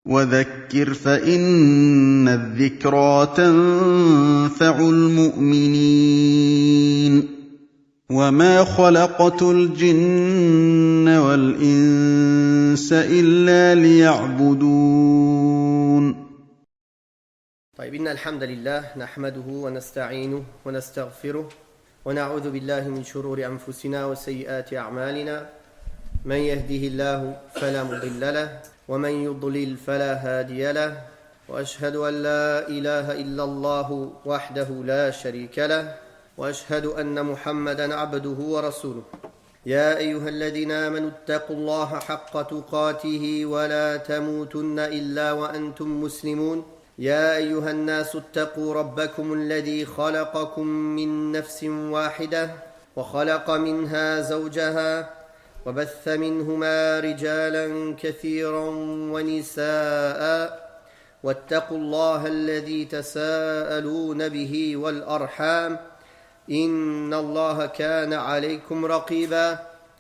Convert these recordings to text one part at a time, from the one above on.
وَذَكِّرْ فَإِنَّ الذِّكْرَىٰ تَنفَعُ الْمُؤْمِنِينَ وَمَا خَلَقْتُ الْجِنَّ وَالْإِنسَ إِلَّا لِيَعْبُدُونِ. طيب إن الحمد لله نحمده ونستعينه ونستغفره ونعوذ بالله من شرور أنفسنا وسيئات أعمالنا من يهده الله فلا مضل له ومن يضلل فلا هادي له وأشهد أن لا إله إلا الله وحده لا شريك له وأشهد أن محمدا عبده ورسوله يا أيها الذين آمنوا اتقوا الله حق تقاته ولا تموتن إلا وأنتم مسلمون يا أيها الناس اتقوا ربكم الذي خلقكم من نفس واحدة وخلق منها زوجها وبث منهما رجالا كثيرا ونساء واتقوا الله الذي تساءلون به والأرحام إن الله كان عليكم رقيبا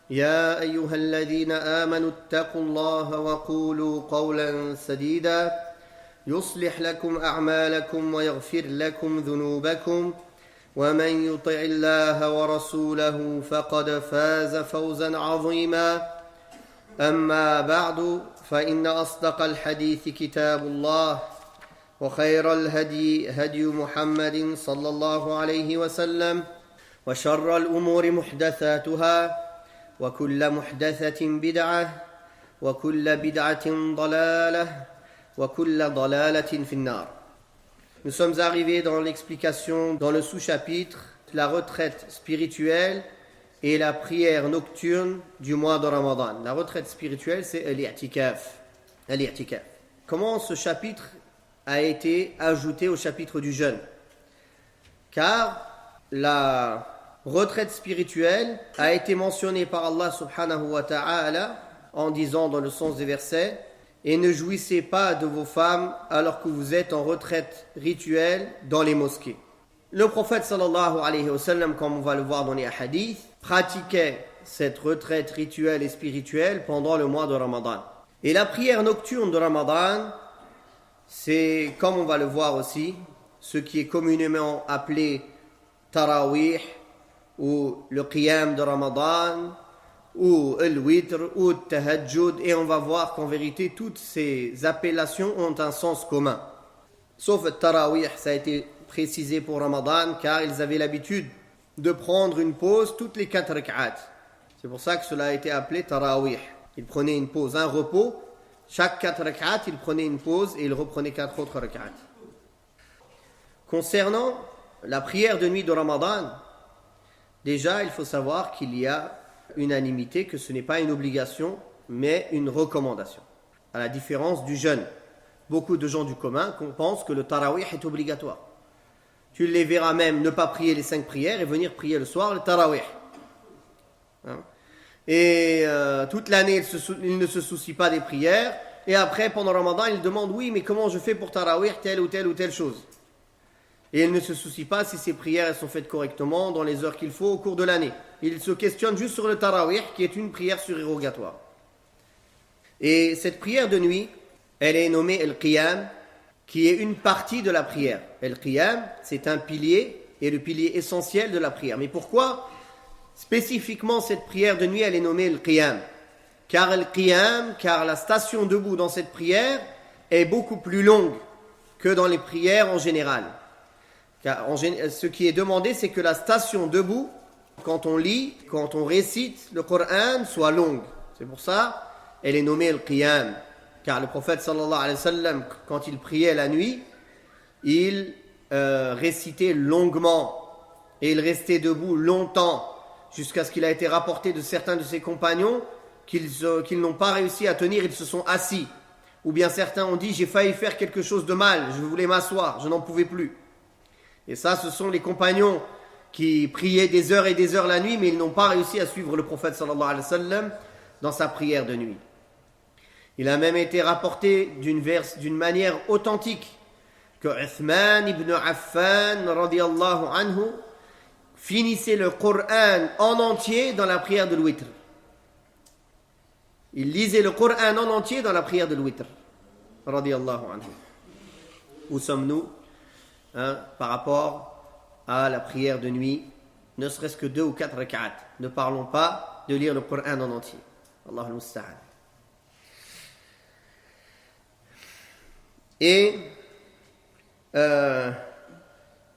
يا أيها الذين آمنوا اتقوا الله وقولوا قولا سديدا يصلح لكم أعمالكم ويغفر لكم ذنوبكم ومن يطع الله ورسوله فقد فاز فوزا عظيما أما بعد فإن أصدق الحديث كتاب الله وخير الهدي هدي محمد صلى الله عليه وسلم وشر الأمور محدثاتها وكل محدثة بدعة وكل بدعة ضلالة وكل ضلالة في النار. Nous sommes arrivés dans l'explication, dans le sous-chapitre, la retraite spirituelle et la prière nocturne du mois de Ramadan. La retraite spirituelle, c'est l'i'tikaf. Comment ce chapitre a été ajouté au chapitre du jeûne? Car la retraite spirituelle a été mentionnée par Allah subhanahu wa ta'ala en disant dans le sens des versets: et ne jouissez pas de vos femmes alors que vous êtes en retraite rituelle dans les mosquées. Le prophète sallallahu alayhi wa sallam, comme on va le voir dans les hadiths, pratiquait cette retraite rituelle et spirituelle pendant le mois de Ramadan. Et la prière nocturne de Ramadan, c'est, comme on va le voir aussi, ce qui est communément appelé Tarawih ou le Qiyam de Ramadan, ou le witr, ou le tahajjud, et on va voir qu'en vérité toutes ces appellations ont un sens commun. Sauf le tarawih, ça a été précisé pour Ramadan, car ils avaient l'habitude de prendre une pause toutes les 4 rak'at. C'est pour ça que cela a été appelé tarawih. Ils prenaient une pause, un repos, chaque 4 rak'at, ils prenaient une pause et ils reprenaient 4 autres rak'at. Concernant la prière de nuit de Ramadan, déjà il faut savoir qu'il y a unanimité que ce n'est pas une obligation mais une recommandation, à la différence du jeûne. Beaucoup de gens du commun pensent que le tarawih est obligatoire. Tu les verras même ne pas prier les 5 prières et venir prier le soir le tarawih, et toute l'année ils ne se soucient pas des prières, et après pendant Ramadan ils demandent: oui, mais comment je fais pour tarawih telle ou telle chose, et ils ne se soucient pas si ces prières elles sont faites correctement dans les heures qu'il faut au cours de l'année. Ils se questionnent juste sur le tarawih, qui est une prière surérogatoire. Et cette prière de nuit, elle est nommée al-qiyam, qui est une partie de la prière. Al-qiyam, c'est un pilier, et le pilier essentiel de la prière. Mais pourquoi spécifiquement cette prière de nuit, elle est nommée al-qiyam? Car la station debout dans cette prière est beaucoup plus longue que dans les prières en général. Car ce qui est demandé, c'est que la station debout, quand on lit, quand on récite le Coran, soit longue. C'est pour ça elle est nommée al-qiyam. Car le prophète sallallahu alayhi wa sallam, quand il priait la nuit, il récitait longuement et il restait debout longtemps, jusqu'à ce qu'il a été rapporté de certains de ses compagnons qu'ils n'ont pas réussi à tenir, ils se sont assis. Ou bien certains ont dit: j'ai failli faire quelque chose de mal, je voulais m'asseoir, je n'en pouvais plus. Et ça, ce sont les compagnons qui priaient des heures et des heures la nuit, mais ils n'ont pas réussi à suivre le prophète sallallahu alayhi wa sallam dans sa prière de nuit. Il a même été rapporté d'une manière authentique que Uthman ibn Affan radiyallahu anhu finissait le Coran en entier dans la prière de l'witr. Il lisait le Coran en entier dans la prière de l'witr. radiyallahu anhu. Où sommes-nous par rapport à la prière de nuit, ne serait-ce que 2 ou 4 rak'at. Ne parlons pas de lire le Coran en entier. Allahu al-musta'an. Et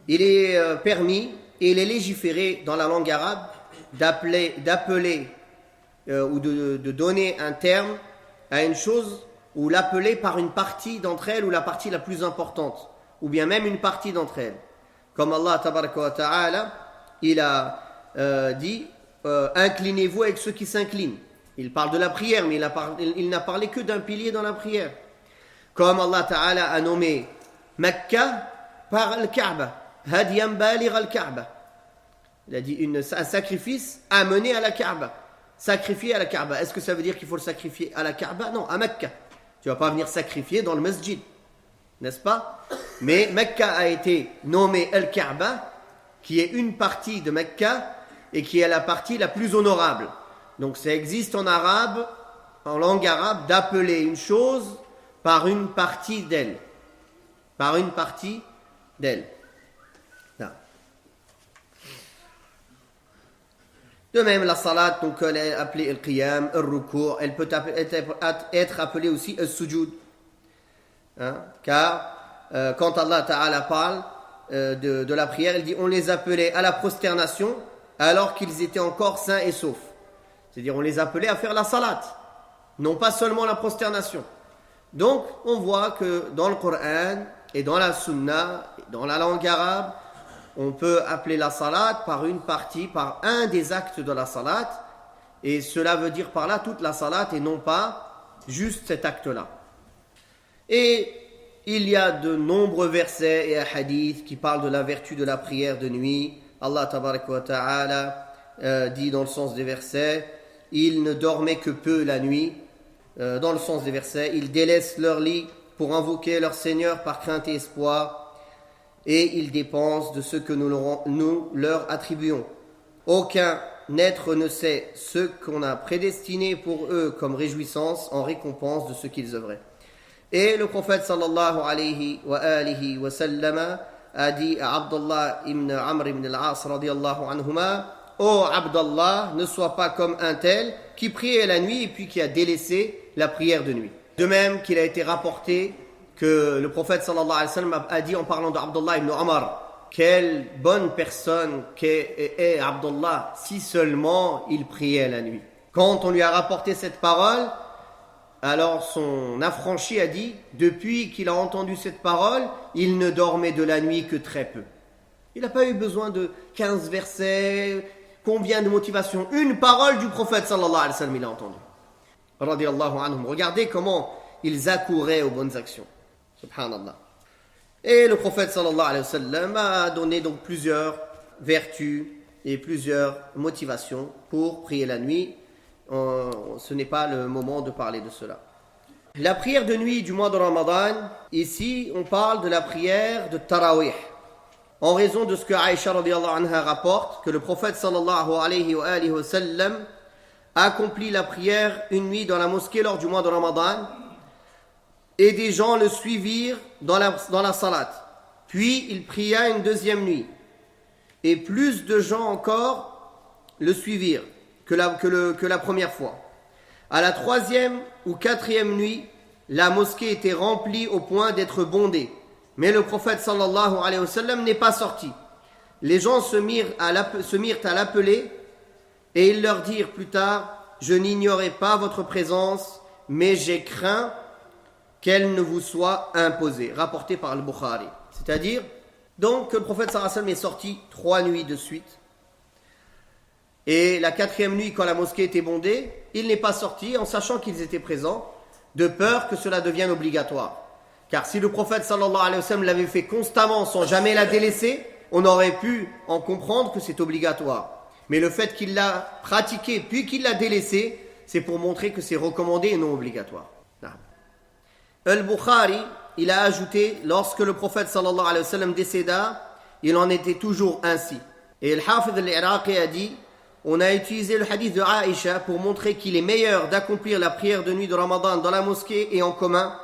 il est permis et il est légiféré dans la langue arabe d'appeler ou de donner un terme à une chose ou l'appeler par une partie d'entre elles ou la partie la plus importante ou bien même une partie d'entre elles. Comme Allah tabaraka wa ta'ala, il a dit inclinez-vous avec ceux qui s'inclinent. Il parle de la prière, mais il n'a parlé que d'un pilier dans la prière. Comme Allah ta'ala a nommé Mecca par Al-Kaaba, Hadiyan baligh Al-Kaaba. Il a dit un sacrifice amené à la Kaaba. Sacrifié à la Kaaba. Est-ce que ça veut dire qu'il faut le sacrifier à la Kaaba? Non, à Mecca. Tu ne vas pas venir sacrifier dans le masjid, n'est-ce pas? Mais Mecca a été nommé Al-Kaaba, qui est une partie de Mecca et qui est la partie la plus honorable. Donc ça existe en arabe, en langue arabe, d'appeler une chose par une partie d'elle. Par une partie d'elle. Non. De même, la salat, donc elle est appelée al-qiyam, al-ruku', elle peut être appelée aussi al-sujud. Car quand Allah Ta'ala parle de la prière, il dit on les appelait à la prosternation alors qu'ils étaient encore sains et saufs. C'est-à-dire on les appelait à faire la salat, non pas seulement la prosternation. Donc on voit que dans le Coran et dans la sunna, dans la langue arabe, on peut appeler la salat par une partie, par un des actes de la salat, et cela veut dire par là toute la salat et non pas juste cet acte-là. Et il y a de nombreux versets et hadiths qui parlent de la vertu de la prière de nuit. Allah tabaraka wa ta'ala dit dans le sens des versets, ils ne dormaient que peu la nuit. Dans le sens des versets, ils délaissent leur lit pour invoquer leur Seigneur par crainte et espoir, et ils dépensent de ce que nous leur attribuons. Aucun être ne sait ce qu'on a prédestiné pour eux comme réjouissance en récompense de ce qu'ils œuvraient. Et le prophète sallallahu alayhi wa sallam a dit à Abdullah ibn Amr ibn al-As radiyallahu anhuma, ô Abdallah, ne sois pas comme un tel qui priait la nuit et puis qui a délaissé la prière de nuit. De même qu'il a été rapporté que le prophète sallallahu alayhi wa sallam a dit en parlant d'Abdullah ibn Amr, quelle bonne personne qu'est Abdullah si seulement il priait la nuit. Quand on lui a rapporté cette parole, alors son affranchi a dit, depuis qu'il a entendu cette parole, il ne dormait de la nuit que très peu. Il n'a pas eu besoin de 15 versets, combien de motivations. Une parole du prophète sallallahu alayhi wa sallam, il a entendu. Radiyallahu anhum. Regardez comment ils accouraient aux bonnes actions. Subhanallah. Et le prophète sallallahu alayhi wa sallam a donné donc plusieurs vertus et plusieurs motivations pour prier la nuit. Ce n'est pas le moment de parler de cela. La prière de nuit du mois de Ramadan, ici on parle de la prière de Tarawih. En raison de ce que Aïcha radiyallahu anha rapporte, que le prophète sallallahu alayhi wa sallam accomplit la prière une nuit dans la mosquée lors du mois de Ramadan, et des gens le suivirent dans la salat. Puis il pria une deuxième nuit, et plus de gens encore le suivirent que la première fois. À la troisième ou quatrième nuit, la mosquée était remplie au point d'être bondée. Mais le prophète sallallahu alayhi wa sallam n'est pas sorti. Les gens se mirent à l'appeler et ils leur dirent plus tard, je n'ignorais pas votre présence, mais j'ai craint qu'elle ne vous soit imposée. Rapporté par Al-Bukhari. C'est-à-dire, donc, que le prophète sallallahu alayhi wa sallam est sorti 3 nuits de suite. Et la quatrième nuit, quand la mosquée était bondée, il n'est pas sorti en sachant qu'ils étaient présents, de peur que cela devienne obligatoire. Car si le prophète sallallahu alayhi wa sallam l'avait fait constamment sans jamais la délaisser, on aurait pu en comprendre que c'est obligatoire. Mais le fait qu'il l'a pratiqué puis qu'il l'a délaissé, c'est pour montrer que c'est recommandé et non obligatoire. Al-Bukhari, il a ajouté, lorsque le prophète sallallahu alayhi wa sallam décéda, il en était toujours ainsi. Et Al-Hafidh al-Iraqi a dit, on a utilisé le hadith de Aïcha pour montrer qu'il est meilleur d'accomplir la prière de nuit de Ramadan dans la mosquée et en commun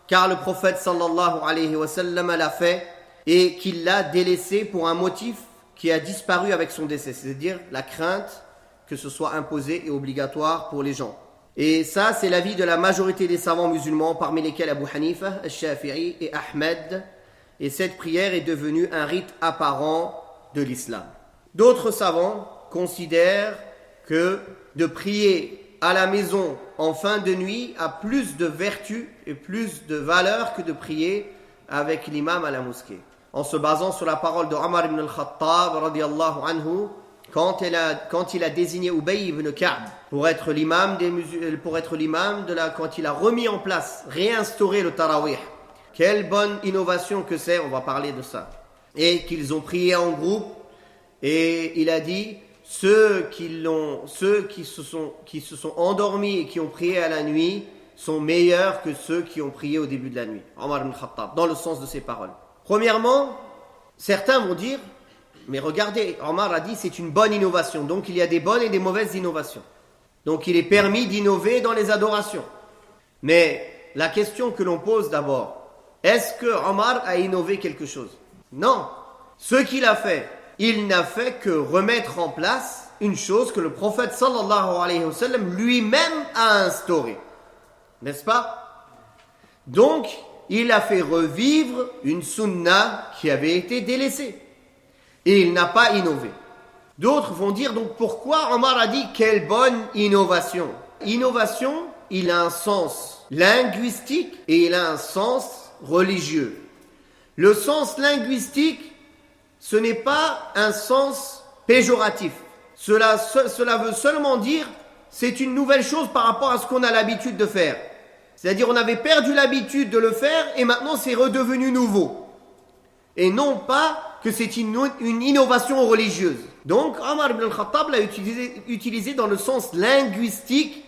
car le prophète sallallahu alayhi wa sallam l'a fait et qu'il l'a délaissé pour un motif qui a disparu avec son décès, c'est-à-dire la crainte que ce soit imposé et obligatoire pour les gens. Et ça, c'est l'avis de la majorité des savants musulmans, parmi lesquels Abu Hanifa, Al-Shafi'i et Ahmed. Et cette prière est devenue un rite apparent de l'islam. D'autres savants considèrent que de prier à la maison en fin de nuit a plus de vertu et plus de valeur que de prier avec l'imam à la mosquée. En se basant sur la parole de Omar ibn al-Khattab radiyallahu anhu, quand il a désigné Ubay ibn Ka'b pour être l'imam quand il a remis en place, réinstauré le tarawih. Quelle bonne innovation que c'est, on va parler de ça. Et qu'ils ont prié en groupe, et il a dit, ceux qui se sont endormis et qui ont prié à la nuit sont meilleurs que ceux qui ont prié au début de la nuit. Omar ibn Khattab, dans le sens de ses paroles. Premièrement, certains vont dire, mais regardez, Omar a dit c'est une bonne innovation, donc il y a des bonnes et des mauvaises innovations. Donc il est permis d'innover dans les adorations. Mais la question que l'on pose d'abord, est-ce que Omar a innové quelque chose? Non. Ce qu'il a fait, il n'a fait que remettre en place une chose que le prophète sallallahu alayhi wa sallam lui-même a instaurée. N'est-ce pas? Donc, il a fait revivre une sunna qui avait été délaissée. Et il n'a pas innové. D'autres vont dire donc pourquoi Omar a dit quelle bonne innovation. Innovation, il a un sens linguistique et il a un sens religieux. Le sens linguistique, ce n'est pas un sens péjoratif. Cela veut seulement dire c'est une nouvelle chose par rapport à ce qu'on a l'habitude de faire. C'est-à-dire on avait perdu l'habitude de le faire et maintenant c'est redevenu nouveau. Et non pas que c'est une innovation religieuse. Donc Omar ibn al-Khattab l'a utilisé dans le sens linguistique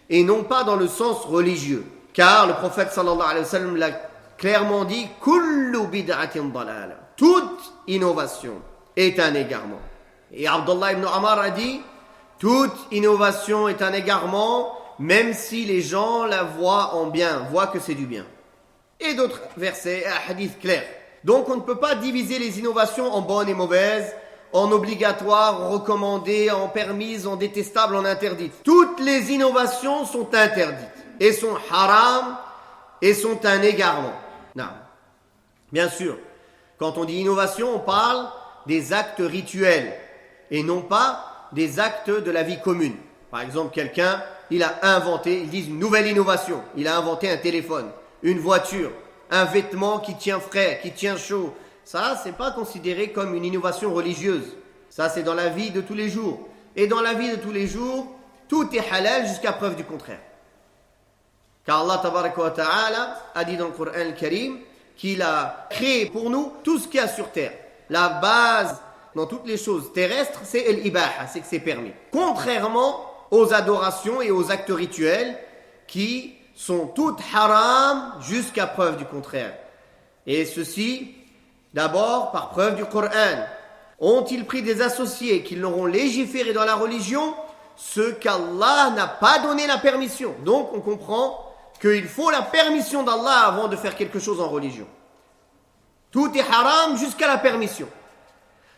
et non pas dans le sens religieux. Car le prophète sallallahu alayhi wa sallam l'a clairement dit « Kullu bid'atin dalala » toute innovation est un égarement. Et Abdullah ibn Omar a dit « toute innovation est un égarement, même si les gens la voient en bien, voient que c'est du bien. » Et d'autres versets, un hadith clair. Donc on ne peut pas diviser les innovations en bonnes et mauvaises, en obligatoires, en recommandées, en permises, en détestables, en interdites. Toutes les innovations sont interdites et sont haram et sont un égarement. Non. Bien sûr, quand on dit innovation, on parle des actes rituels et non pas des actes de la vie commune. Par exemple, quelqu'un, il a inventé, ils disent une nouvelle innovation, il a inventé un téléphone, une voiture, un vêtement qui tient frais, qui tient chaud. Ça, c'est pas considéré comme une innovation religieuse. Ça, c'est dans la vie de tous les jours. Et dans la vie de tous les jours, tout est halal jusqu'à preuve du contraire. Car Allah tabaraka wa ta'ala a dit dans le Coran al-Karim qu'il a créé pour nous tout ce qu'il y a sur terre. La base dans toutes les choses terrestres, c'est l'ibaha, c'est que c'est permis. Contrairement aux adorations et aux actes rituels qui sont toutes haram jusqu'à preuve du contraire. Et ceci, d'abord par preuve du Coran. Ont-ils pris des associés qui l'auront légiféré dans la religion ce qu'Allah n'a pas donné la permission? Donc on comprend qu'il faut la permission d'Allah avant de faire quelque chose en religion. Tout est haram jusqu'à la permission.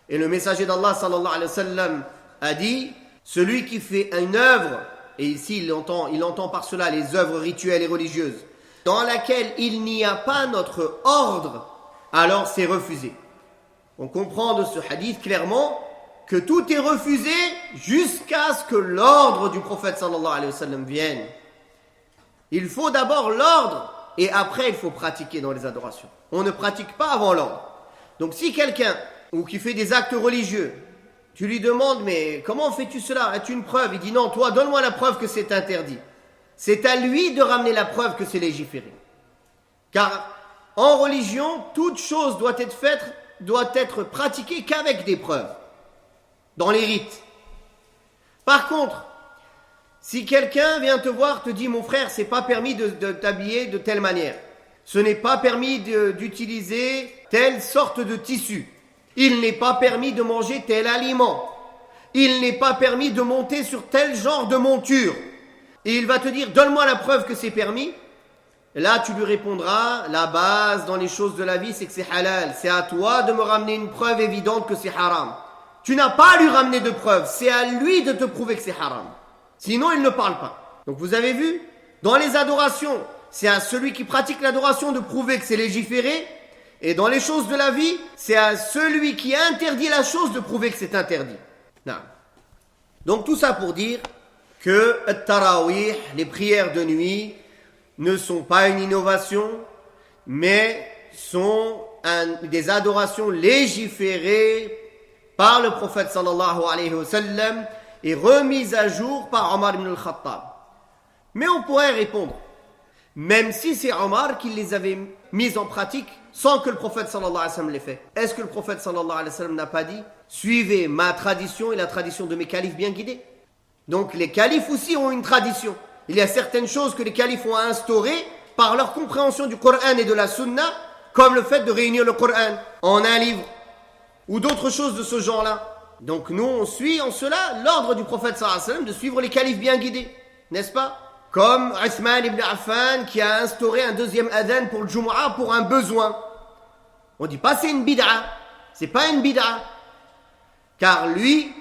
Et le messager d'Allah sallallahu alayhi wa sallam a dit, celui qui fait une œuvre, et ici il entend par cela les œuvres rituelles et religieuses, dans laquelle il n'y a pas notre ordre, alors c'est refusé. On comprend de ce hadith clairement que tout est refusé jusqu'à ce que l'ordre du prophète sallallahu alayhi wa sallam vienne. Il faut d'abord l'ordre et après il faut pratiquer dans les adorations. On ne pratique pas avant l'ordre. Donc si quelqu'un ou qui fait des actes religieux, tu lui demandes mais comment fais-tu cela? As-tu une preuve? Il dit non, toi donne-moi la preuve que c'est interdit. C'est à lui de ramener la preuve que c'est légiféré. Car en religion, toute chose doit être pratiquée qu'avec des preuves, dans les rites. Par contre, si quelqu'un vient te voir, te dit mon frère, c'est pas permis de t'habiller de telle manière, ce n'est pas permis d'utiliser telle sorte de tissu, il n'est pas permis de manger tel aliment, il n'est pas permis de monter sur tel genre de monture, et il va te dire donne-moi la preuve que c'est permis, Et là, tu lui répondras, la base dans les choses de la vie, c'est que c'est halal. C'est à toi de me ramener une preuve évidente que c'est haram. Tu n'as pas à lui ramener de preuve, c'est à lui de te prouver que c'est haram. Sinon, il ne parle pas. Donc vous avez vu, dans les adorations, c'est à celui qui pratique l'adoration de prouver que c'est légiféré. Et dans les choses de la vie, c'est à celui qui interdit la chose de prouver que c'est interdit. Non. Donc tout ça pour dire que at-tarawih, les prières de nuit, ne sont pas une innovation, mais sont des adorations légiférées par le prophète sallallahu alayhi wa sallam et remises à jour par Omar ibn al-Khattab. Mais on pourrait répondre, même si c'est Omar qui les avait mises en pratique sans que le prophète sallallahu alayhi wa sallam les fait, est-ce que le prophète sallallahu alayhi wa sallam n'a pas dit « Suivez ma tradition et la tradition de mes califes bien guidés ». Donc les califes aussi ont une tradition. Il y a certaines choses que les califes ont instaurées par leur compréhension du Coran et de la Sunna, comme le fait de réunir le Coran en un livre, ou d'autres choses de ce genre-là. Donc nous, on suit en cela l'ordre du prophète sallallahu alayhi wa sallam de suivre les califes bien guidés, n'est-ce pas? Comme Uthman ibn Affan qui a instauré un deuxième adhan pour le Jumu'ah pour un besoin. On ne dit pas c'est une bid'a, c'est pas une bid'a. Car lui,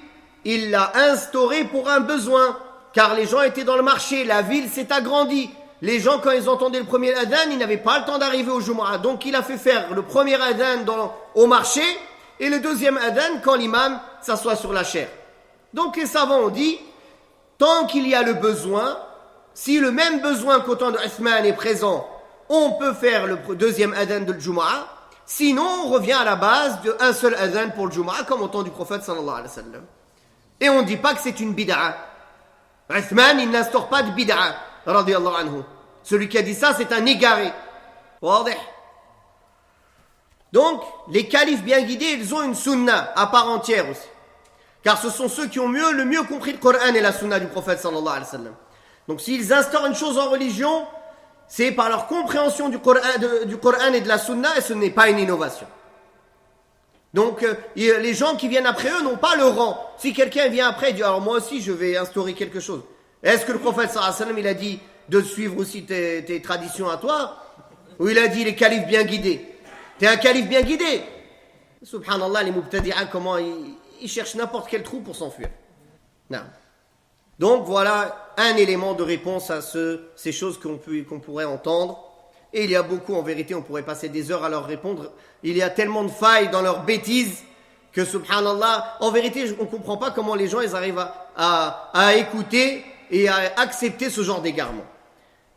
il l'a instauré pour un besoin. Car les gens étaient dans le marché, la ville s'est agrandie. Les gens, quand ils entendaient le premier adhan, ils n'avaient pas le temps d'arriver au Jumu'ah. Donc il a fait faire le premier adhan au marché et le deuxième adhan quand l'imam s'assoit sur la chaire. Donc les savants ont dit, tant qu'il y a le besoin, si le même besoin qu'au temps de Uthman est présent, on peut faire le deuxième adhan de Jumu'ah. Sinon, on revient à la base d'un seul adhan pour le Jumu'ah, comme au temps du prophète sallallahu alayhi wa sallam. Et on ne dit pas que c'est une bid'a. Uthman, il n'instaure pas de bid'a, radiyallahu anhu. Celui qui a dit ça, c'est un égaré. Wadih. Donc, les califes bien guidés, ils ont une sunna à part entière aussi. Car ce sont ceux qui ont le mieux compris le Coran et la sunna du prophète sallallahu alayhi wa sallam. Donc, s'ils instaurent une chose en religion, c'est par leur compréhension du Coran et de la sunna, et ce n'est pas une innovation. Donc, les gens qui viennent après eux n'ont pas le rang. Si quelqu'un vient après et dit, alors moi aussi je vais instaurer quelque chose. Est-ce que le prophète sallallahu alayhi wa sallam, il a dit de suivre aussi tes traditions à toi? Ou il a dit les califes bien guidés? T'es un calife bien guidé. Subhanallah, les mubtadi'a, comment ils cherchent n'importe quel trou pour s'enfuir. Non. Donc voilà un élément de réponse à ces choses qu'on pourrait entendre. Et il y a beaucoup, en vérité, on pourrait passer des heures à leur répondre. Il y a tellement de failles dans leurs bêtises que, subhanallah, en vérité, on ne comprend pas comment les gens ils arrivent à écouter et à accepter ce genre d'égarement.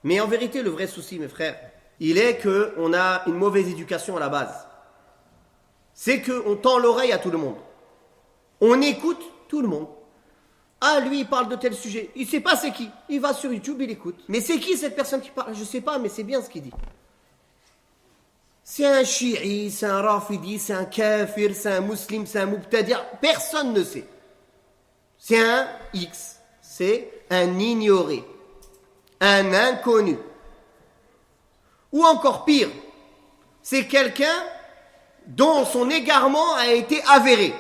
Mais en vérité, le vrai souci, mes frères, il est qu'on a une mauvaise éducation à la base. C'est qu'on tend l'oreille à tout le monde. On écoute tout le monde. Ah, lui, il parle de tel sujet. Il ne sait pas c'est qui. Il va sur YouTube, il écoute. Mais c'est qui cette personne qui parle? Je ne sais pas, mais c'est bien ce qu'il dit. C'est un chi'i, c'est un rafidi, c'est un kafir, c'est un musulman, c'est un mubtadi'. Personne ne sait. C'est un X. C'est un ignoré. Un inconnu. Ou encore pire, c'est quelqu'un dont son égarement a été avéré.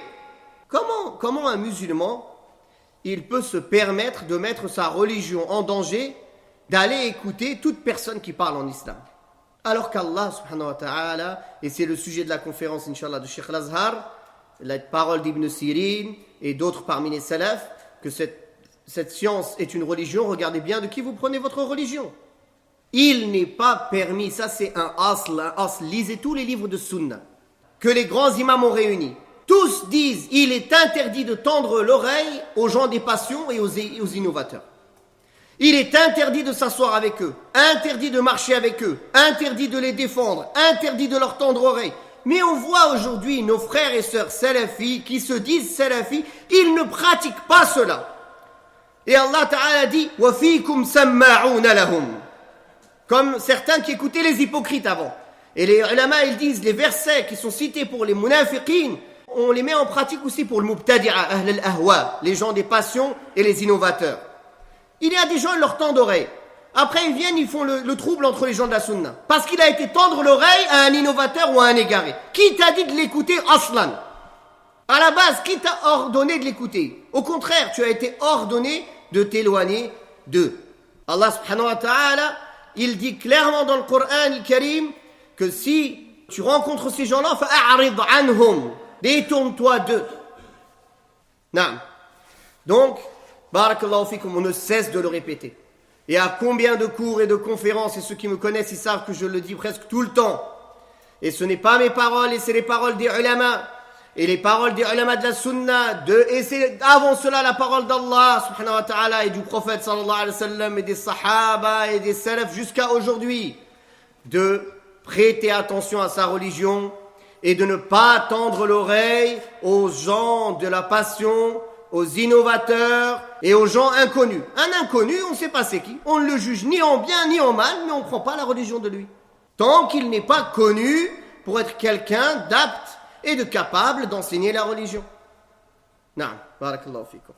Comment un musulman il peut se permettre de mettre sa religion en danger, d'aller écouter toute personne qui parle en islam. Alors qu'Allah subhanahu wa ta'ala, et c'est le sujet de la conférence inshallah de Cheikh Al-Azhar, la parole d'Ibn Sirin et d'autres parmi les salafs, que cette science est une religion, regardez bien de qui vous prenez votre religion. Il n'est pas permis, ça c'est un asl, lisez tous les livres de Sunna, que les grands imams ont réunis. Tous disent, il est interdit de tendre l'oreille aux gens des passions et aux innovateurs. Il est interdit de s'asseoir avec eux, interdit de marcher avec eux, interdit de les défendre, interdit de leur tendre l'oreille. Mais on voit aujourd'hui nos frères et sœurs salafis qui se disent salafis, ils ne pratiquent pas cela. Et Allah Ta'ala dit, « Wa fikum samma'una lahum » comme certains qui écoutaient les hypocrites avant. Et les ulama, ils disent, les versets qui sont cités pour les munafiqin, on les met en pratique aussi pour le mubtadi'a, ahl al-ahwa, les gens des passions et les innovateurs. Il y a des gens, ils leur tendent l'oreille. Après, ils viennent, ils font le trouble entre les gens de la sunna. Parce qu'il a été tendre l'oreille à un innovateur ou à un égaré. Qui t'a dit de l'écouter aslan? À la base, qui t'a ordonné de l'écouter? Au contraire, tu as été ordonné de t'éloigner d'eux. Allah subhanahu wa ta'ala il dit clairement dans le Coran al-Karim que si tu rencontres ces gens-là, fa'a'rid anhum, détourne-toi d'eux. Naam. Donc, barakallahu fikum, on ne cesse de le répéter. Et à combien de cours et de conférences, et ceux qui me connaissent, ils savent que je le dis presque tout le temps. Et ce n'est pas mes paroles, et c'est les paroles des ulama. Et les paroles des ulama de la sunna, et c'est avant cela la parole d'Allah subhanahu wa ta'ala et du prophète sallallahu alayhi wa sallam et des sahaba et des salaf jusqu'à aujourd'hui, de prêter attention à sa religion et de ne pas tendre l'oreille aux gens de la passion, aux innovateurs et aux gens inconnus. Un inconnu, on ne sait pas c'est qui, on ne le juge ni en bien ni en mal, mais on ne prend pas la religion de lui. Tant qu'il n'est pas connu pour être quelqu'un d'apte et de capable d'enseigner la religion. Naam, barakallahu fikum.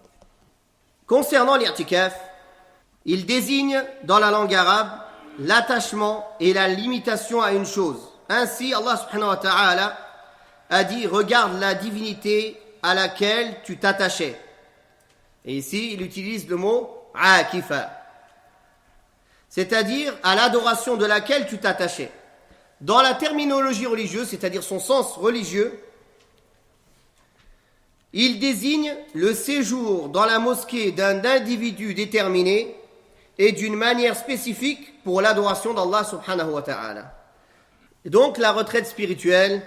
Concernant l'i'tikaf, il désigne dans la langue arabe l'attachement et la limitation à une chose. Ainsi, Allah subhanahu wa ta'ala a dit « Regarde la divinité à laquelle tu t'attachais ». Et ici, il utilise le mot « akifa », c'est-à-dire à l'adoration de laquelle tu t'attachais. Dans la terminologie religieuse, c'est-à-dire son sens religieux, il désigne le séjour dans la mosquée d'un individu déterminé et d'une manière spécifique pour l'adoration d'Allah subhanahu wa ta'ala. Et donc la retraite spirituelle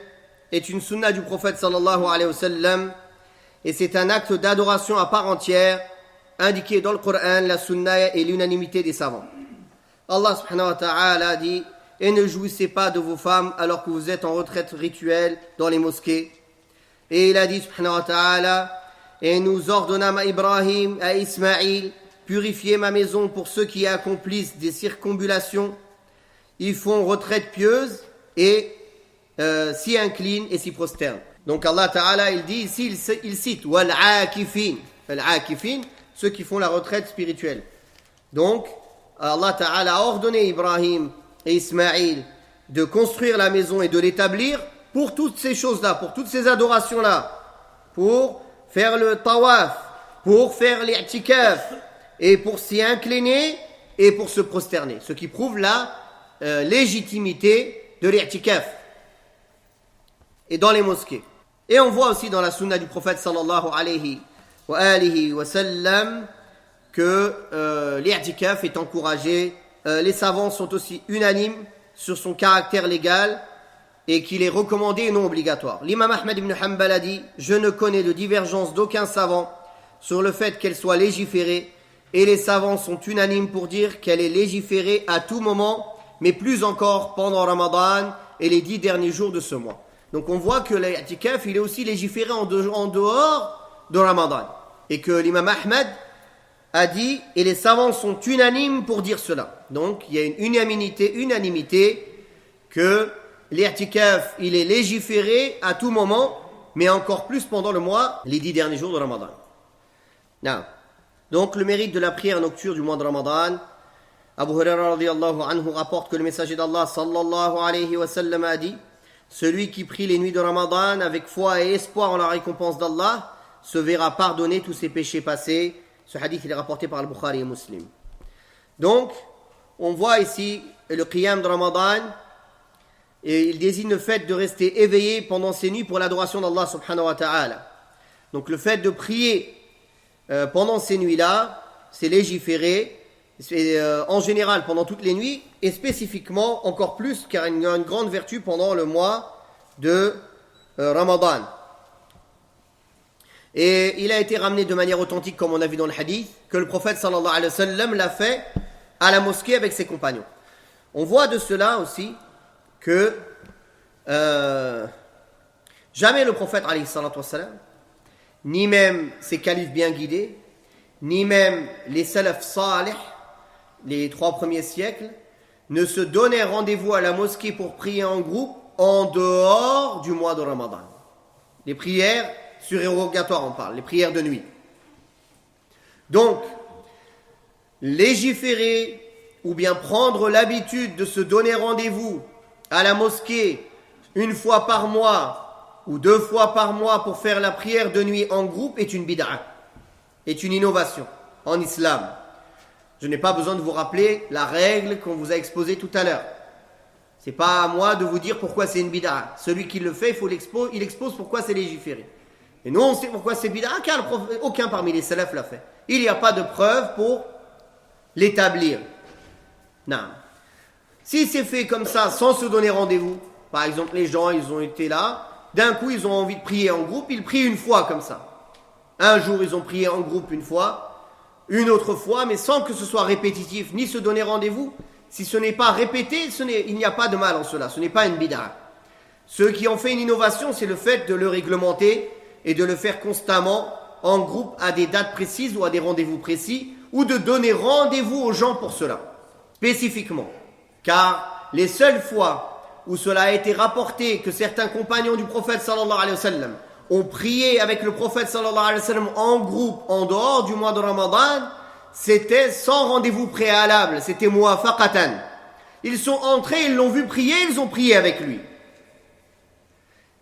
est une sunna du prophète sallallahu alayhi wa sallam et c'est un acte d'adoration à part entière indiqué dans le Coran, la sunna et l'unanimité des savants. Allah subhanahu wa ta'ala dit « Et ne jouissez pas de vos femmes alors que vous êtes en retraite rituelle dans les mosquées. » Et il a dit subhanahu wa ta'ala « Et nous ordonnâmes à Ibrahim, à Ismaïl, purifiez ma maison pour ceux qui accomplissent des circonambulations. Ils font retraite pieuse et s'y inclinent et s'y prosternent. » Donc Allah ta'ala il dit ici, il cite « Wal-'akifin » Al-'akifin, ceux qui font la retraite spirituelle. Donc Allah ta'ala a ordonné Ibrahim et Ismaïl de construire la maison et de l'établir pour toutes ces choses-là, pour toutes ces adorations-là, pour faire le tawaf, pour faire l'i'tikaf et pour s'y incliner et pour se prosterner, ce qui prouve la légitimité de l'i'tikaf et dans les mosquées. Et on voit aussi dans la sunna du prophète sallallahu alayhi wa sallam que l'i'tikaf est encouragé. Les savants sont aussi unanimes sur son caractère légal et qu'il est recommandé et non obligatoire. L'imam Ahmad ibn Hanbal a dit « Je ne connais de divergence d'aucun savant sur le fait qu'elle soit légiférée et les savants sont unanimes pour dire qu'elle est légiférée à tout moment, mais plus encore pendant Ramadan et les 10 derniers jours de ce mois. » Donc on voit que l'i'tikaf il est aussi légiféré en dehors de Ramadan et que l'imam Ahmad a dit, et les savants sont unanimes pour dire cela. Donc, il y a une unanimité que l'i'tikaf, il est légiféré à tout moment, mais encore plus pendant le mois, les 10 derniers jours de Ramadan. Non. Donc, le mérite de la prière nocturne du mois de Ramadan, Abu Hurairah radiyallahu anhu rapporte que le messager d'Allah sallallahu alayhi wa sallam a dit, celui qui prie les nuits de Ramadan avec foi et espoir en la récompense d'Allah, se verra pardonner tous ses péchés passés. Ce hadith il est rapporté par Al-Bukhari et Muslim. Donc, on voit ici le qiyam de Ramadan et il désigne le fait de rester éveillé pendant ces nuits pour l'adoration d'Allah subhanahu wa ta'ala. Donc le fait de prier pendant ces nuits-là, c'est légiféré en général pendant toutes les nuits et spécifiquement encore plus car il y a une grande vertu pendant le mois de Ramadan. Et il a été ramené de manière authentique, comme on a vu dans le hadith, que le prophète sallallahu alayhi wa sallam l'a fait à la mosquée avec ses compagnons. On voit de cela aussi que jamais le prophète alayhi salatu wa sallam, ni même ses califes bien guidés, ni même les salaf salih, les 3 premiers siècles, ne se donnaient rendez-vous à la mosquée pour prier en groupe en dehors du mois de Ramadan. Les prières surérogatoires, on parle, les prières de nuit. Donc, légiférer ou bien prendre l'habitude de se donner rendez-vous à la mosquée 1 fois par mois ou 2 fois par mois pour faire la prière de nuit en groupe est une bid'a, est une innovation en islam. Je n'ai pas besoin de vous rappeler la règle qu'on vous a exposée tout à l'heure. C'est pas à moi de vous dire pourquoi c'est une bid'a. Celui qui le fait, il expose pourquoi c'est légiféré. Et nous, on sait pourquoi c'est bid'a, car aucun parmi les salafs l'a fait. Il n'y a pas de preuve pour l'établir. Non. Si c'est fait comme ça, sans se donner rendez-vous, par exemple, les gens, ils ont été là, d'un coup, ils ont envie de prier en groupe, ils prient une fois comme ça. Un jour, ils ont prié en groupe une fois, une autre fois, mais sans que ce soit répétitif, ni se donner rendez-vous. Si ce n'est pas répété, il n'y a pas de mal en cela, ce n'est pas une bid'a. Ceux qui ont fait une innovation, c'est le fait de le réglementer et de le faire constamment en groupe à des dates précises ou à des rendez-vous précis, ou de donner rendez-vous aux gens pour cela, spécifiquement. Car les seules fois où cela a été rapporté que certains compagnons du prophète sallallahu alayhi wa sallam ont prié avec le prophète sallallahu alayhi wa sallam en groupe en dehors du mois de Ramadan, c'était sans rendez-vous préalable, c'était muwafaqatan. Ils sont entrés, ils l'ont vu prier, ils ont prié avec lui.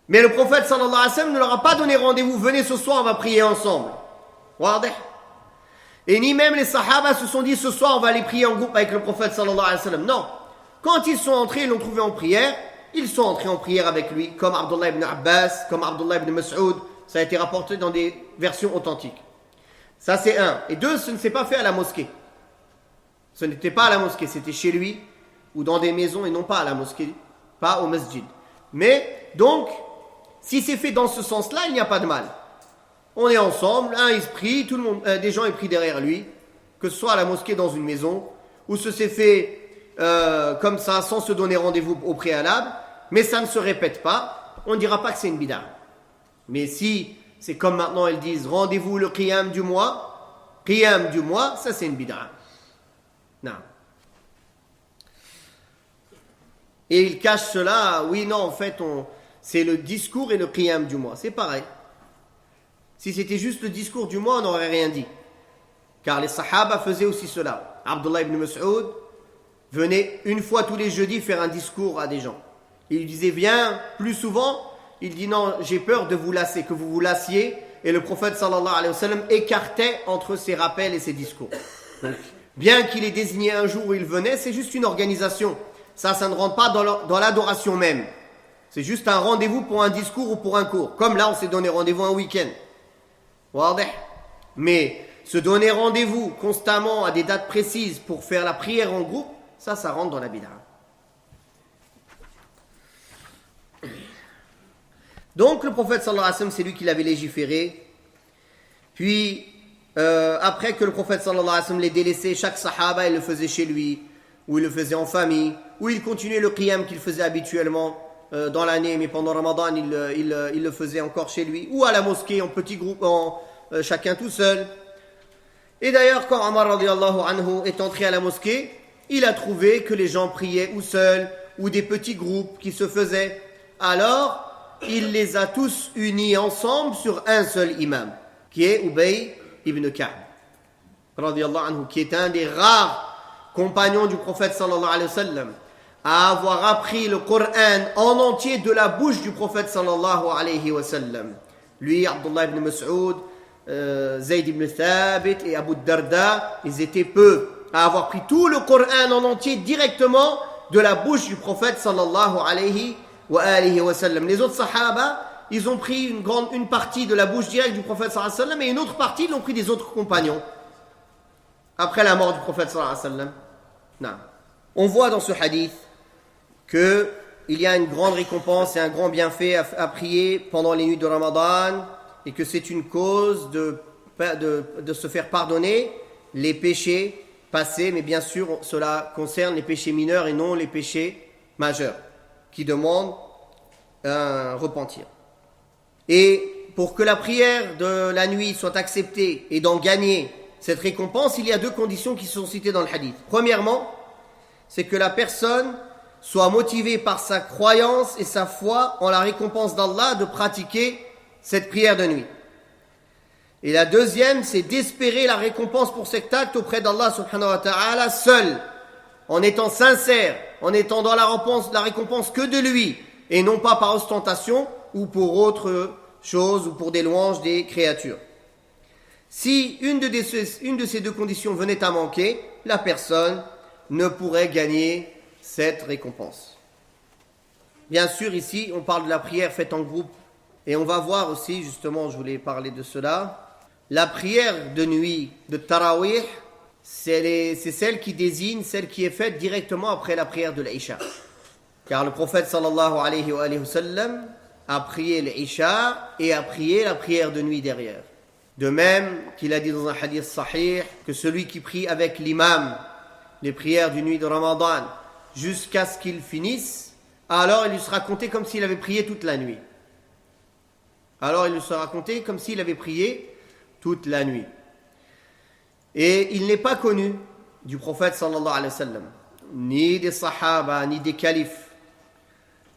Mais le prophète sallallahu alayhi wa sallam ne leur a pas donné rendez-vous, venez ce soir, on va prier ensemble. Wadih. Et ni même les sahaba se sont dit ce soir on va aller prier en groupe avec le prophète sallallahu alayhi wa sallam. Non. Quand ils sont entrés, ils l'ont trouvé en prière, ils sont entrés en prière avec lui, comme Abdullah ibn Abbas, comme Abdullah ibn Mas'ud. Ça a été rapporté dans des versions authentiques. Ça c'est un. Et deux, ce ne s'est pas fait à la mosquée. Ce n'était pas à la mosquée, c'était chez lui, ou dans des maisons, et non pas à la mosquée, pas au masjid. Mais, donc, si c'est fait dans ce sens-là, il n'y a pas de mal. On est ensemble, il se prie, tout le monde, des gens ils prient derrière lui, que ce soit à la mosquée dans une maison, ou ce s'est fait comme ça, sans se donner rendez-vous au préalable, mais ça ne se répète pas, on ne dira pas que c'est une bid'a. Mais si c'est comme maintenant ils disent rendez-vous le qiyam du mois, ça c'est une bid'a. Non. Et ils cachent cela, oui, non, en fait, c'est le discours et le qiyam du mois, c'est pareil. Si c'était juste le discours du mois, on n'aurait rien dit. Car les sahaba faisaient aussi cela. Abdullah ibn Mas'ud venait une fois tous les jeudis faire un discours à des gens. Il lui disait, viens plus souvent. Il dit, non, j'ai peur de vous lasser, que vous vous lassiez. Et le prophète sallallahu alayhi wa sallam écartait entre ses rappels et ses discours. Donc, bien qu'il ait désigné un jour où il venait, c'est juste une organisation. Ça ne rentre pas dans l'adoration même. C'est juste un rendez-vous pour un discours ou pour un cours. Comme là, on s'est donné rendez-vous un week-end. Mais se donner rendez-vous constamment à des dates précises pour faire la prière en groupe, ça rentre dans la bid'a. Donc le prophète sallallahu alayhi wa sallam, c'est lui qui l'avait légiféré. Puis après que le prophète sallallahu alayhi wa sallam l'ait délaissé, chaque sahaba il le faisait chez lui, ou il le faisait en famille, ou il continuait le qiyam qu'il faisait habituellement dans l'année, mais pendant Ramadan il le faisait encore chez lui, ou à la mosquée en petit groupe, chacun tout seul. Et d'ailleurs quand Omar radiyallahu anhu est entré à la mosquée, il a trouvé que les gens priaient ou seuls, ou des petits groupes qui se faisaient. Alors il les a tous unis ensemble sur un seul imam, qui est Ubay ibn Ka'b radiyallahu anhu, qui est un des rares compagnons du prophète sallallahu alayhi wa sallam à avoir appris le Coran en entier de la bouche du prophète sallallahu alayhi wa sallam. Lui, Abdullah ibn Mas'ud, Zayd ibn Thabit et Abu Darda, ils étaient peu à avoir pris tout le Coran en entier directement de la bouche du prophète sallallahu alayhi wa sallam. Les autres sahaba, ils ont pris une partie de la bouche directe du prophète sallallahu alayhi wa sallam et une autre partie, ils l'ont pris des autres compagnons après la mort du prophète sallallahu alayhi wa sallam. Non. On voit dans ce hadith qu'il y a une grande récompense et un grand bienfait à prier pendant les nuits de Ramadan, et que c'est une cause de se faire pardonner les péchés passés, mais bien sûr cela concerne les péchés mineurs et non les péchés majeurs qui demandent un repentir. Et pour que la prière de la nuit soit acceptée et d'en gagner cette récompense, il y a deux conditions qui sont citées dans le hadith. Premièrement, c'est que la personne soit motivée par sa croyance et sa foi en la récompense d'Allah de pratiquer cette prière de nuit. Et la deuxième, c'est d'espérer la récompense pour cet acte auprès d'Allah subhanahu wa ta'ala seul, en étant sincère, en étant dans la récompense que de lui, et non pas par ostentation ou pour autre chose ou pour des louanges des créatures. Si une de ces deux conditions venait à manquer, la personne ne pourrait gagner cette récompense. Bien sûr, ici, on parle de la prière faite en groupe. Et on va voir aussi, justement, je voulais parler de cela, la prière de nuit de Tarawih, c'est celle qui désigne, celle qui est faite directement après la prière de l'Isha. Car le prophète sallallahu alayhi wa sallam a prié l'Isha et a prié la prière de nuit derrière. De même qu'il a dit dans un hadith sahih que celui qui prie avec l'imam les prières du nuit de Ramadan jusqu'à ce qu'il finisse, alors il lui sera compté comme s'il avait prié toute la nuit. Alors il lui sera compté comme s'il avait prié toute la nuit. Et il n'est pas connu du prophète sallallahu alayhi wa sallam, ni des sahaba, ni des califes,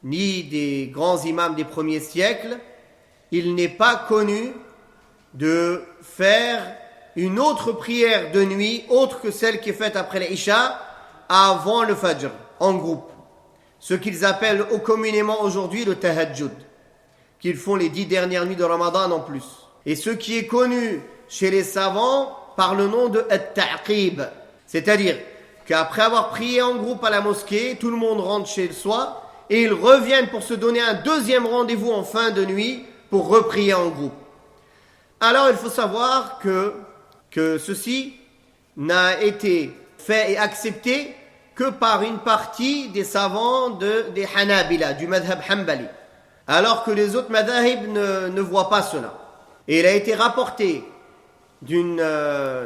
ni des grands imams des premiers siècles, il n'est pas connu de faire une autre prière de nuit, autre que celle qui est faite après l'Isha, avant le Fajr, en groupe. Ce qu'ils appellent communément aujourd'hui le Tahajjud, qu'ils font les 10 dernières nuits de Ramadan en plus. Et ce qui est connu chez les savants par le nom de At-Ta'qib, c'est-à-dire qu'après avoir prié en groupe à la mosquée, tout le monde rentre chez soi et ils reviennent pour se donner un deuxième rendez-vous en fin de nuit pour reprier en groupe. Alors il faut savoir que ceci n'a été fait et accepté que par une partie des savants des Hanabila, du madhab Hanbali, alors que les autres madhahib ne voient pas cela. Et il a été rapporté d'une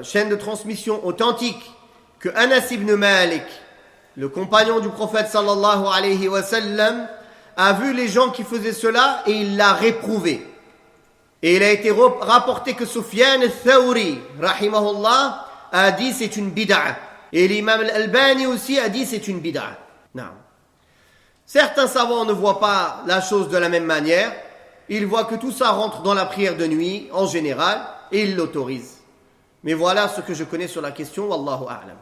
chaîne de transmission authentique que Anas ibn Malik, le compagnon du prophète sallallahu alayhi wa sallam, a vu les gens qui faisaient cela et il l'a réprouvé. Et il a été rapporté que Sufyan al-Thawri, rahimahullah, a dit c'est une bid'a. Et l'imam al-Albani aussi a dit c'est une bid'a. Non. Certains savants ne voient pas la chose de la même manière. Ils voient que tout ça rentre dans la prière de nuit en général et ils l'autorisent. Mais voilà ce que je connais sur la question, wallahu a'lam.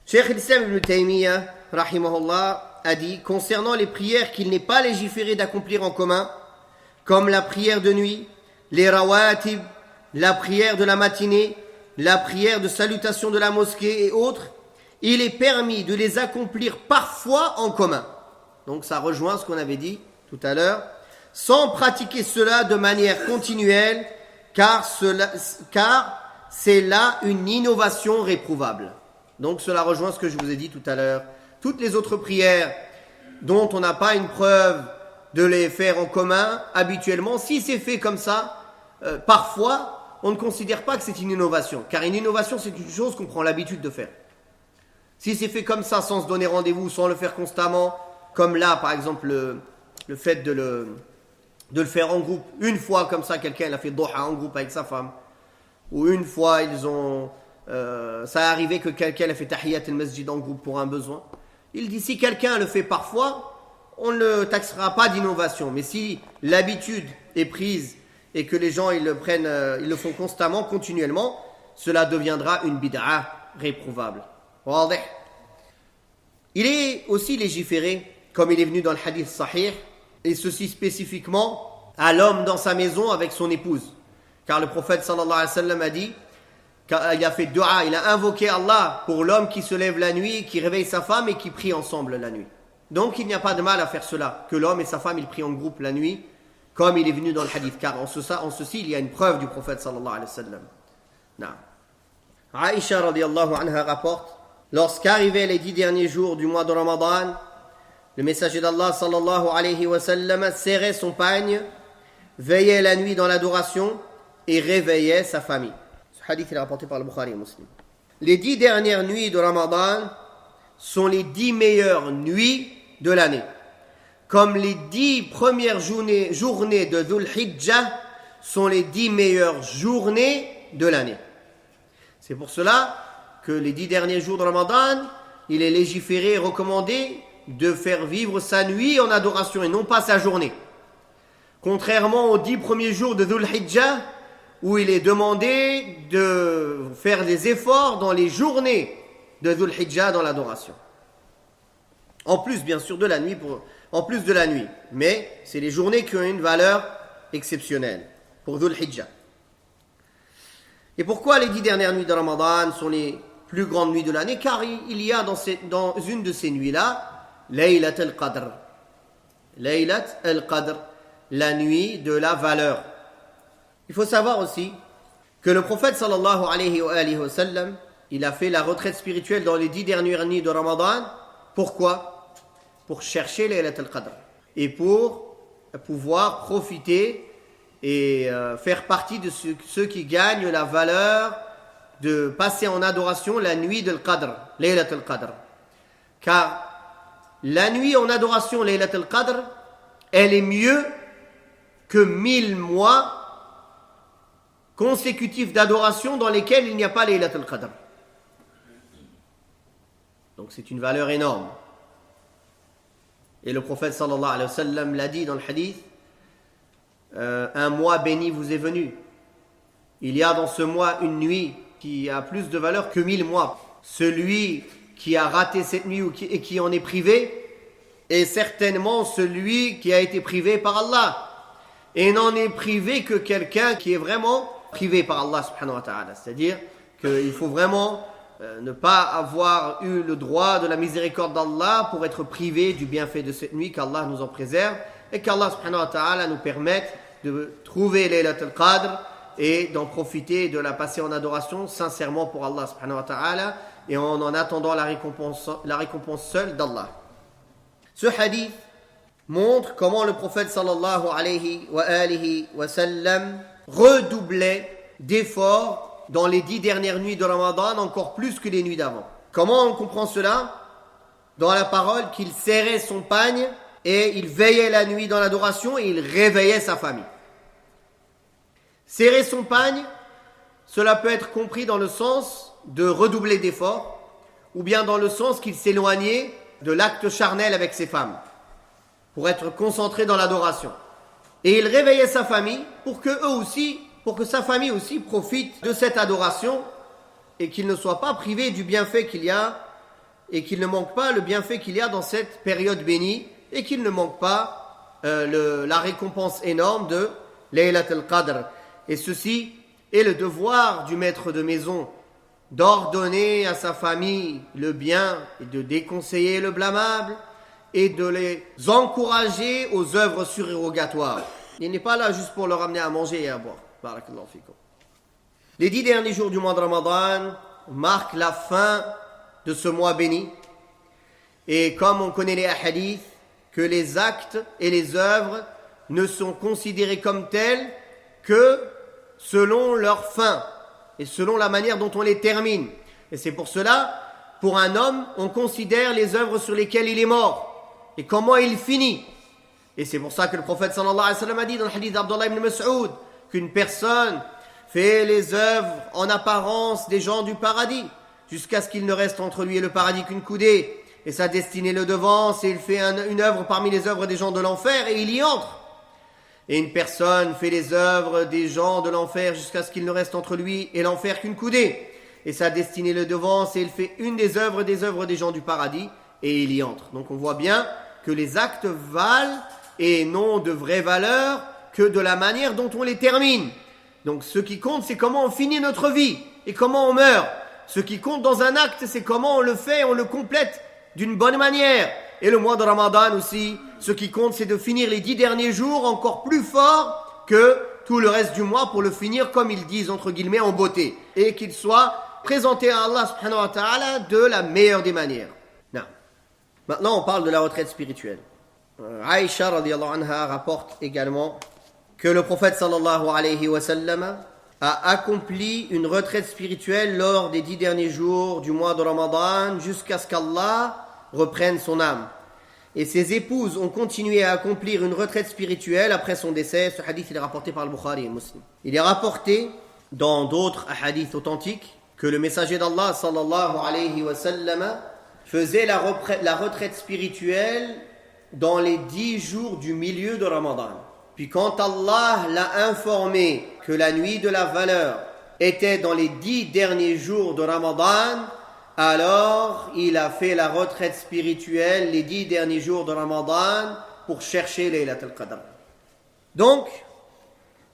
Cheikh al-Islam ibn Taymiyyah, rahimahullah, a dit concernant les prières qu'il n'est pas légiféré d'accomplir en commun, comme la prière de nuit, les rawatib, la prière de la matinée, la prière de salutation de la mosquée et autres, il est permis de les accomplir parfois en commun. Donc ça rejoint ce qu'on avait dit tout à l'heure, sans pratiquer cela de manière continuelle, car c'est là une innovation réprouvable. Donc cela rejoint ce que je vous ai dit tout à l'heure. Toutes les autres prières dont on n'a pas une preuve de les faire en commun, habituellement, si c'est fait comme ça, parfois, on ne considère pas que c'est une innovation. Car une innovation, c'est une chose qu'on prend l'habitude de faire. Si c'est fait comme ça, sans se donner rendez-vous, sans le faire constamment, comme là, par exemple, le fait de le faire en groupe, une fois comme ça, quelqu'un a fait doha en groupe avec sa femme, ou une fois, ça est arrivé que quelqu'un a fait tahiyat al-masjid en groupe pour un besoin. Il dit, si quelqu'un le fait parfois, on ne le taxera pas d'innovation. Mais si l'habitude est prise et que les gens ils le font constamment, continuellement, cela deviendra une bid'a réprouvable. Il est aussi légiféré, comme il est venu dans le hadith sahih, et ceci spécifiquement à l'homme dans sa maison avec son épouse. Car le prophète sallallahu alayhi wa sallam a dit, il a fait dua, il a invoqué Allah pour l'homme qui se lève la nuit, qui réveille sa femme et qui prie ensemble la nuit. Donc il n'y a pas de mal à faire cela, que l'homme et sa femme ils prient en groupe la nuit, comme il est venu dans le hadith, car en ceci il y a une preuve du prophète sallallahu alayhi wa sallam. Non. Aïcha radiyallahu anha rapporte, lorsqu'arrivaient les 10 derniers jours du mois de Ramadan, le messager d'Allah sallallahu alayhi wa sallam serrait son pagne, veillait la nuit dans l'adoration et réveillait sa famille. Ce hadith est rapporté par le Bukhari et Muslim. Les 10 dernières nuits de Ramadan sont les 10 meilleures nuits de l'année. Comme les 10 premières journées de Dhul Hijjah sont les 10 meilleures journées de l'année. C'est pour cela que les 10 derniers jours de Ramadan, il est légiféré et recommandé de faire vivre sa nuit en adoration et non pas sa journée. Contrairement aux 10 premiers jours de Dhul Hijjah, où il est demandé de faire des efforts dans les journées de Dhul Hijjah dans l'adoration. En plus, bien sûr, de la nuit, mais c'est les journées qui ont une valeur exceptionnelle pour Dhul Hijjah. Et pourquoi les 10 dernières nuits de Ramadan sont les plus grande nuit de l'année, car il y a dans une de ces nuits-là, Laylat al-Qadr. Laylat al-Qadr, la nuit de la valeur. Il faut savoir aussi que le prophète sallallahu alayhi wa sallam, il a fait la retraite spirituelle dans les 10 dernières nuits de Ramadan. Pourquoi? Pour chercher Laylat al-Qadr et pour pouvoir profiter et faire partie de ceux qui gagnent la valeur de passer en adoration la nuit de Qadr, Laylat al-Qadr. Car la nuit en adoration, Laylat al-Qadr, elle est mieux que 1000 mois consécutifs d'adoration dans lesquels il n'y a pas Laylat al-Qadr. Donc c'est une valeur énorme. Et le prophète sallallahu alayhi wa sallam l'a dit dans le hadith, un mois béni vous est venu. Il y a dans ce mois une nuit qui a plus de valeur que 1000 mois. Celui qui a raté cette nuit et qui en est privé est certainement celui qui a été privé par Allah. Et n'en est privé que quelqu'un qui est vraiment privé par Allah subhanahu wa ta'ala. C'est-à-dire qu'il faut vraiment ne pas avoir eu le droit de la miséricorde d'Allah pour être privé du bienfait de cette nuit, qu'Allah nous en préserve et qu'Allah subhanahu wa ta'ala nous permette de trouver Laylat al-Qadr et d'en profiter et de la passer en adoration sincèrement pour Allah subhanahu wa ta'ala et en attendant la récompense seule d'Allah. Ce hadith montre comment le prophète sallallahu alayhi wa sallam redoublait d'efforts dans les 10 dernières nuits de Ramadan, encore plus que les nuits d'avant. Comment on comprend cela? Dans la parole qu'il serrait son pagne et il veillait la nuit dans l'adoration et il réveillait sa famille. Serrer son pagne, cela peut être compris dans le sens de redoubler d'efforts, ou bien dans le sens qu'il s'éloignait de l'acte charnel avec ses femmes, pour être concentré dans l'adoration. Et il réveillait sa famille pour que sa famille aussi profite de cette adoration et qu'il ne soit pas privé du bienfait qu'il y a et qu'il ne manque pas le bienfait qu'il y a dans cette période bénie et qu'il ne manque pas la récompense énorme de Laylat al-Qadr. Et ceci est le devoir du maître de maison, d'ordonner à sa famille le bien et de déconseiller le blâmable et de les encourager aux œuvres surérogatoires. Il n'est pas là juste pour leur amener à manger et à boire. Barakallahu fikum. Les 10 derniers jours du mois de Ramadan marquent la fin de ce mois béni. Et comme on connaît les hadiths, que les actes et les œuvres ne sont considérés comme tels que selon leur fin et selon la manière dont on les termine. Et c'est pour cela, pour un homme, on considère les œuvres sur lesquelles il est mort et comment il finit. Et c'est pour ça que le prophète sallallahu alayhi wa sallam a dit dans le hadith d'Abdullah ibn Mas'ud qu'une personne fait les œuvres en apparence des gens du paradis jusqu'à ce qu'il ne reste entre lui et le paradis qu'une coudée, et sa destinée le devance, et il fait une œuvre parmi les œuvres des gens de l'enfer et il y entre. Et une personne fait les œuvres des gens de l'enfer jusqu'à ce qu'il ne reste entre lui et l'enfer qu'une coudée, et sa destinée le devance, et il fait une des œuvres des gens du paradis et il y entre. Donc on voit bien que les actes valent et n'ont de vraie valeur que de la manière dont on les termine. Donc ce qui compte, c'est comment on finit notre vie et comment on meurt. Ce qui compte dans un acte, c'est comment on le fait, on le complète d'une bonne manière. Et le mois de Ramadan aussi, ce qui compte, c'est de finir les 10 derniers jours encore plus fort que tout le reste du mois pour le finir, comme ils disent, entre guillemets, en beauté. Et qu'il soit présenté à Allah subhanahu wa ta'ala de la meilleure des manières. Non. Maintenant, on parle de la retraite spirituelle. Aïcha radiyallahu anha rapporte également que le prophète sallallahu alayhi wa sallam a accompli une retraite spirituelle lors des 10 derniers jours du mois de Ramadan jusqu'à ce qu'Allah reprenne son âme. Et ses épouses ont continué à accomplir une retraite spirituelle après son décès. Ce hadith il est rapporté par le Bukhari et Muslim. Il est rapporté dans d'autres hadiths authentiques que le messager d'Allah sallallahu alayhi wa sallam faisait la retraite spirituelle dans les 10 jours du milieu de Ramadan. Puis quand Allah l'a informé que la nuit de la valeur était dans les 10 derniers jours de Ramadan, alors il a fait la retraite spirituelle les 10 derniers jours de Ramadan pour chercher Laylat al-Qadr. Donc,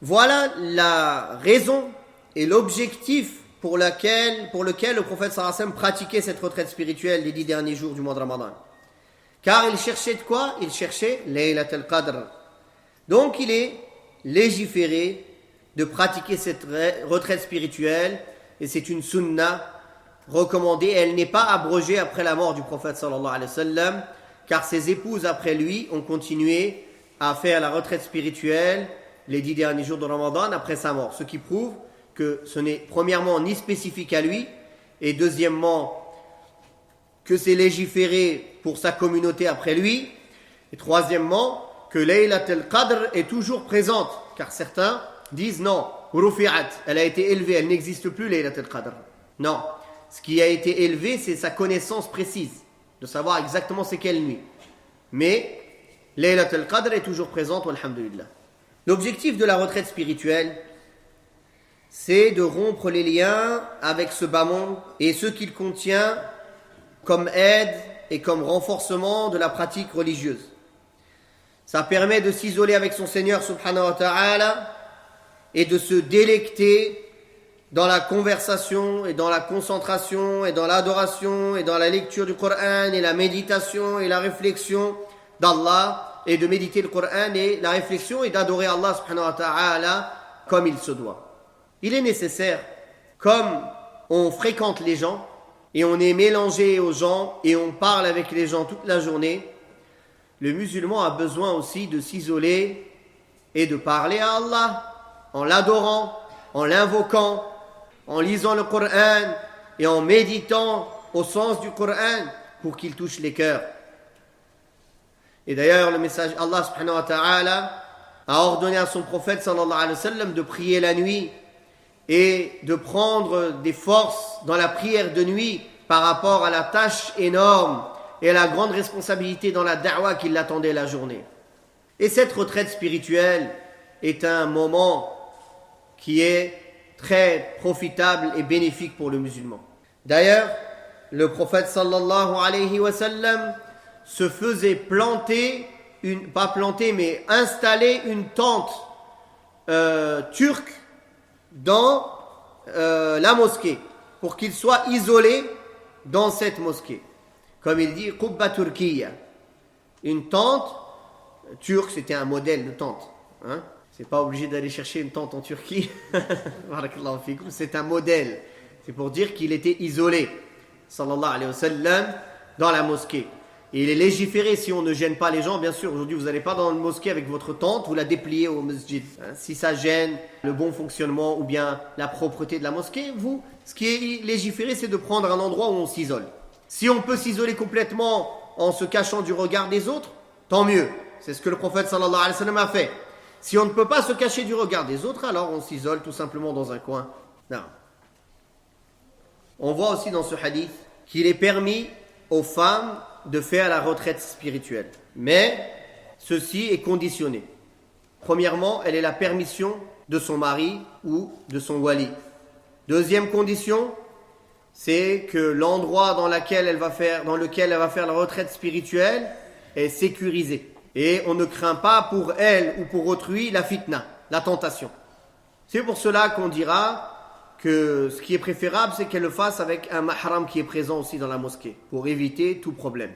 voilà la raison et l'objectif pour lequel le prophète sallallahu alayhi wa sallam pratiquait cette retraite spirituelle les 10 derniers jours du mois de Ramadan. Car il cherchait de quoi? Il cherchait Laylat al-Qadr. Donc il est légiféré de pratiquer cette retraite spirituelle, et c'est une sunna recommandée. Elle n'est pas abrogée après la mort du prophète sallallahu alayhi wa sallam, car ses épouses après lui ont continué à faire la retraite spirituelle les 10 derniers jours de Ramadan après sa mort. Ce qui prouve que ce n'est premièrement ni spécifique à lui, et deuxièmement que c'est légiféré pour sa communauté après lui, et troisièmement que Laylat al-Qadr est toujours présente, car certains disent non, Rufi'at, elle a été élevée, elle n'existe plus Laylat al-Qadr. Non, ce qui a été élevé, c'est sa connaissance précise, de savoir exactement c'est quelle nuit. Mais Laylat al-Qadr est toujours présente, walhamdulillah. L'objectif de la retraite spirituelle, c'est de rompre les liens avec ce bas monde et ce qu'il contient comme aide et comme renforcement de la pratique religieuse. Ça permet de s'isoler avec son Seigneur subhanahu wa ta'ala et de se délecter dans la conversation et dans la concentration et dans l'adoration et dans la lecture du Coran et la méditation et la réflexion d'Allah, et de méditer le Coran et la réflexion et d'adorer Allah subhanahu wa ta'ala comme il se doit. Il est nécessaire, comme on fréquente les gens et on est mélangé aux gens et on parle avec les gens toute la journée, le musulman a besoin aussi de s'isoler et de parler à Allah en l'adorant, en l'invoquant, en lisant le Coran et en méditant au sens du Coran pour qu'il touche les cœurs. Et d'ailleurs, le message Allah subhanahu wa ta'ala a ordonné à son prophète sallallahu alayhi wa sallam de prier la nuit et de prendre des forces dans la prière de nuit par rapport à la tâche énorme et à la grande responsabilité dans la da'wa qui l'attendait la journée. Et cette retraite spirituelle est un moment qui est très profitable et bénéfique pour le musulman. D'ailleurs, le prophète sallallahu alayhi wa sallam se faisait installer une tente turque dans la mosquée pour qu'il soit isolé dans cette mosquée. Comme il dit, Qubba Turkiya, une tente turque, c'était un modèle de tente. C'est pas obligé d'aller chercher une tente en Turquie. C'est un modèle. C'est pour dire qu'il était isolé, sallallahu alayhi wa sallam, dans la mosquée. Et il est légiféré, si on ne gêne pas les gens, bien sûr, aujourd'hui vous n'allez pas dans une mosquée avec votre tente, vous la dépliez au masjid. Si ça gêne le bon fonctionnement ou bien la propreté de la mosquée, ce qui est légiféré, c'est de prendre un endroit où on s'isole. Si on peut s'isoler complètement en se cachant du regard des autres, tant mieux. C'est ce que le prophète sallallahu alayhi wa sallam a fait. Si on ne peut pas se cacher du regard des autres, alors on s'isole tout simplement dans un coin. Non. On voit aussi dans ce hadith qu'il est permis aux femmes de faire la retraite spirituelle. Mais ceci est conditionné. Premièrement, elle est la permission de son mari ou de son wali. Deuxième condition, c'est que l'endroit dans lequel elle va faire la retraite spirituelle est sécurisé. Et on ne craint pas pour elle ou pour autrui la fitna, la tentation. C'est pour cela qu'on dira que ce qui est préférable, c'est qu'elle le fasse avec un mahram qui est présent aussi dans la mosquée, pour éviter tout problème.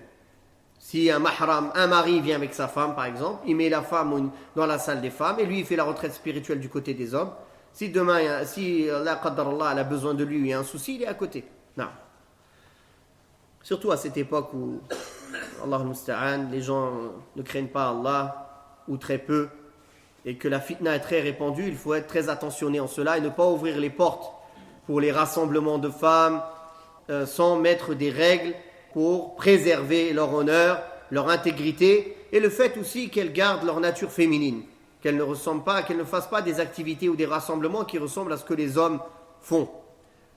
Si un mari vient avec sa femme par exemple, il met la femme dans la salle des femmes et lui il fait la retraite spirituelle du côté des hommes. Si demain, Allah a besoin de lui, il y a un souci, il est à côté. Non. Surtout à cette époque où, Allah al-Musta'an, les gens ne craignent pas Allah, ou très peu, et que la fitna est très répandue, il faut être très attentionné en cela et ne pas ouvrir les portes pour les rassemblements de femmes sans mettre des règles pour préserver leur honneur, leur intégrité, et le fait aussi qu'elles gardent leur nature féminine, qu'elles ne fassent pas des activités ou des rassemblements qui ressemblent à ce que les hommes font.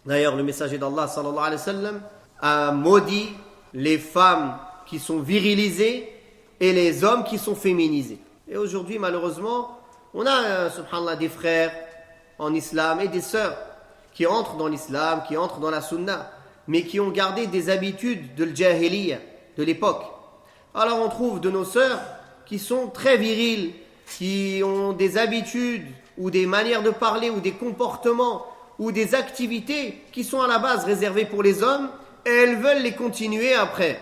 D'ailleurs, le messager d'Allah sallallahu alayhi wa sallam a maudit les femmes qui sont virilisées et les hommes qui sont féminisés. Et aujourd'hui, malheureusement, on a, subhanallah, des frères en islam et des sœurs qui entrent dans l'islam, qui entrent dans la sunna, mais qui ont gardé des habitudes de l'jahiliya, de l'époque. Alors on trouve de nos sœurs qui sont très viriles, qui ont des habitudes ou des manières de parler ou des comportements ou des activités qui sont à la base réservées pour les hommes et elles veulent les continuer après.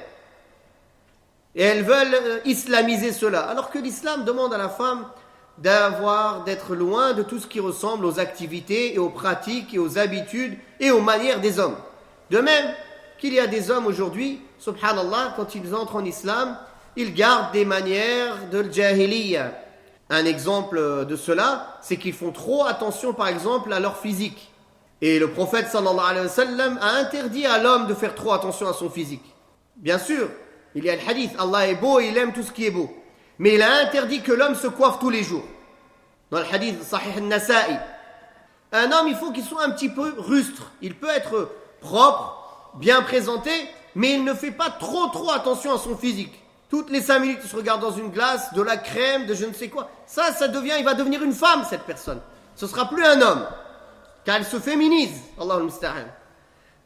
Et elles veulent islamiser cela. Alors que l'islam demande à la femme d'être loin de tout ce qui ressemble aux activités et aux pratiques et aux habitudes et aux manières des hommes. De même qu'il y a des hommes aujourd'hui, subhanallah, quand ils entrent en islam, ils gardent des manières de jahiliya. Un exemple de cela, c'est qu'ils font trop attention par exemple à leur physique. Et le prophète sallallahu alayhi wa sallam a interdit à l'homme de faire trop attention à son physique. Bien sûr, il y a le hadith, Allah est beau et il aime tout ce qui est beau. Mais il a interdit que l'homme se coiffe tous les jours. Dans le hadith Sahih al-Nasa'i, un homme, il faut qu'il soit un petit peu rustre. Il peut être propre, bien présenté, mais il ne fait pas trop attention à son physique. Toutes les 5 minutes, il se regarde dans une glace, de la crème, de je ne sais quoi. Il va devenir une femme, cette personne. Ce ne sera plus un homme, car elle se féminise. Allahul musta'an.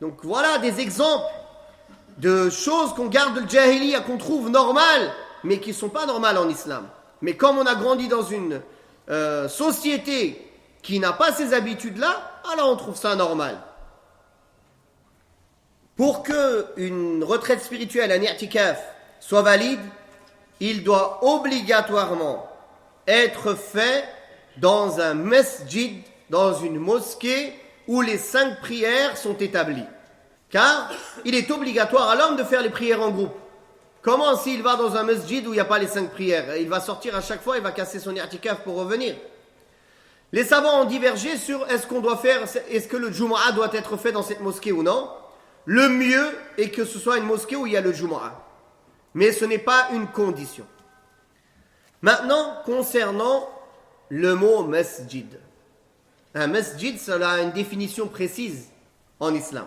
Donc voilà des exemples de choses qu'on garde de le jahiliya, qu'on trouve normales, mais qui ne sont pas normales en islam. Mais comme on a grandi dans une société qui n'a pas ces habitudes-là, alors on trouve ça normal. Pour qu'une retraite spirituelle, un i'tikaf, soit valide, il doit obligatoirement être fait dans un masjid, dans une mosquée où les 5 prières sont établies. Car il est obligatoire à l'homme de faire les prières en groupe. Comment s'il va dans un masjid où il n'y a pas les 5 prières? Il va sortir à chaque fois, il va casser son i'tikaf pour revenir. Les savants ont divergé sur est-ce que le Jumu'ah doit être fait dans cette mosquée ou non. Le mieux est que ce soit une mosquée où il y a le Jumu'ah. Mais ce n'est pas une condition. Maintenant, concernant le mot masjid. Un masjid, cela a une définition précise en islam.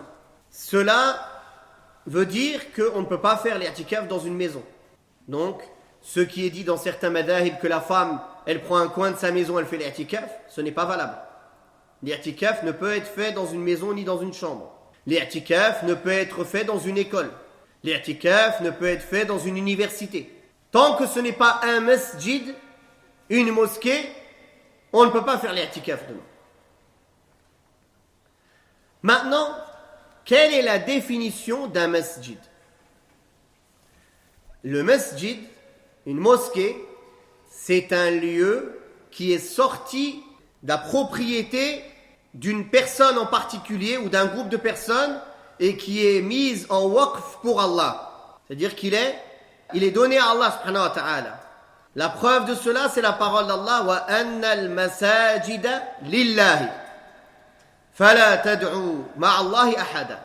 Cela veut dire qu'on ne peut pas faire l'i'tikaf dans une maison. Donc, ce qui est dit dans certains madahib que la femme, elle prend un coin de sa maison, elle fait l'i'tikaf, ce n'est pas valable. L'i'tikaf ne peut être fait dans une maison ni dans une chambre. L'i'tikaf ne peut être fait dans une école. L'i'tikaf ne peut être fait dans une université. Tant que ce n'est pas un masjid, une mosquée, on ne peut pas faire l'i'tikaf dedans. Maintenant, quelle est la définition d'un masjid? Le masjid, une mosquée, c'est un lieu qui est sorti de la propriété d'une personne en particulier ou d'un groupe de personnes et qui est mise en waqf pour Allah. C'est-à-dire qu'il est donné à Allah subhanahu wa ta'ala. La preuve de cela, c'est la parole d'Allah wa anna al-masajida lillahi fala tad'u ma'allahi ahada.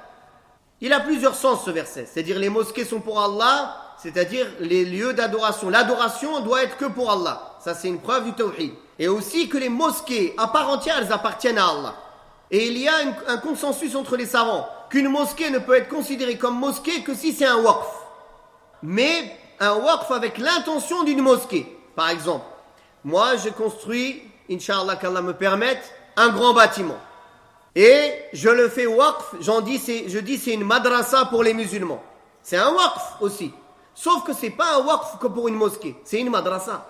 Il a plusieurs sens ce verset. C'est-à-dire les mosquées sont pour Allah, c'est-à-dire les lieux d'adoration. L'adoration doit être que pour Allah. Ça, c'est une preuve du tawhid. Et aussi que les mosquées, à part entière, elles appartiennent à Allah. Et il y a un consensus entre les savants qu'une mosquée ne peut être considérée comme mosquée que si c'est un waqf. Mais un waqf avec l'intention d'une mosquée. Par exemple, moi j'ai construit, Inch'Allah qu'Allah me permette, un grand bâtiment. Et je le fais waqf, je dis c'est une madrasa pour les musulmans. C'est un waqf aussi. Sauf que c'est pas un waqf que pour une mosquée, c'est une madrasa.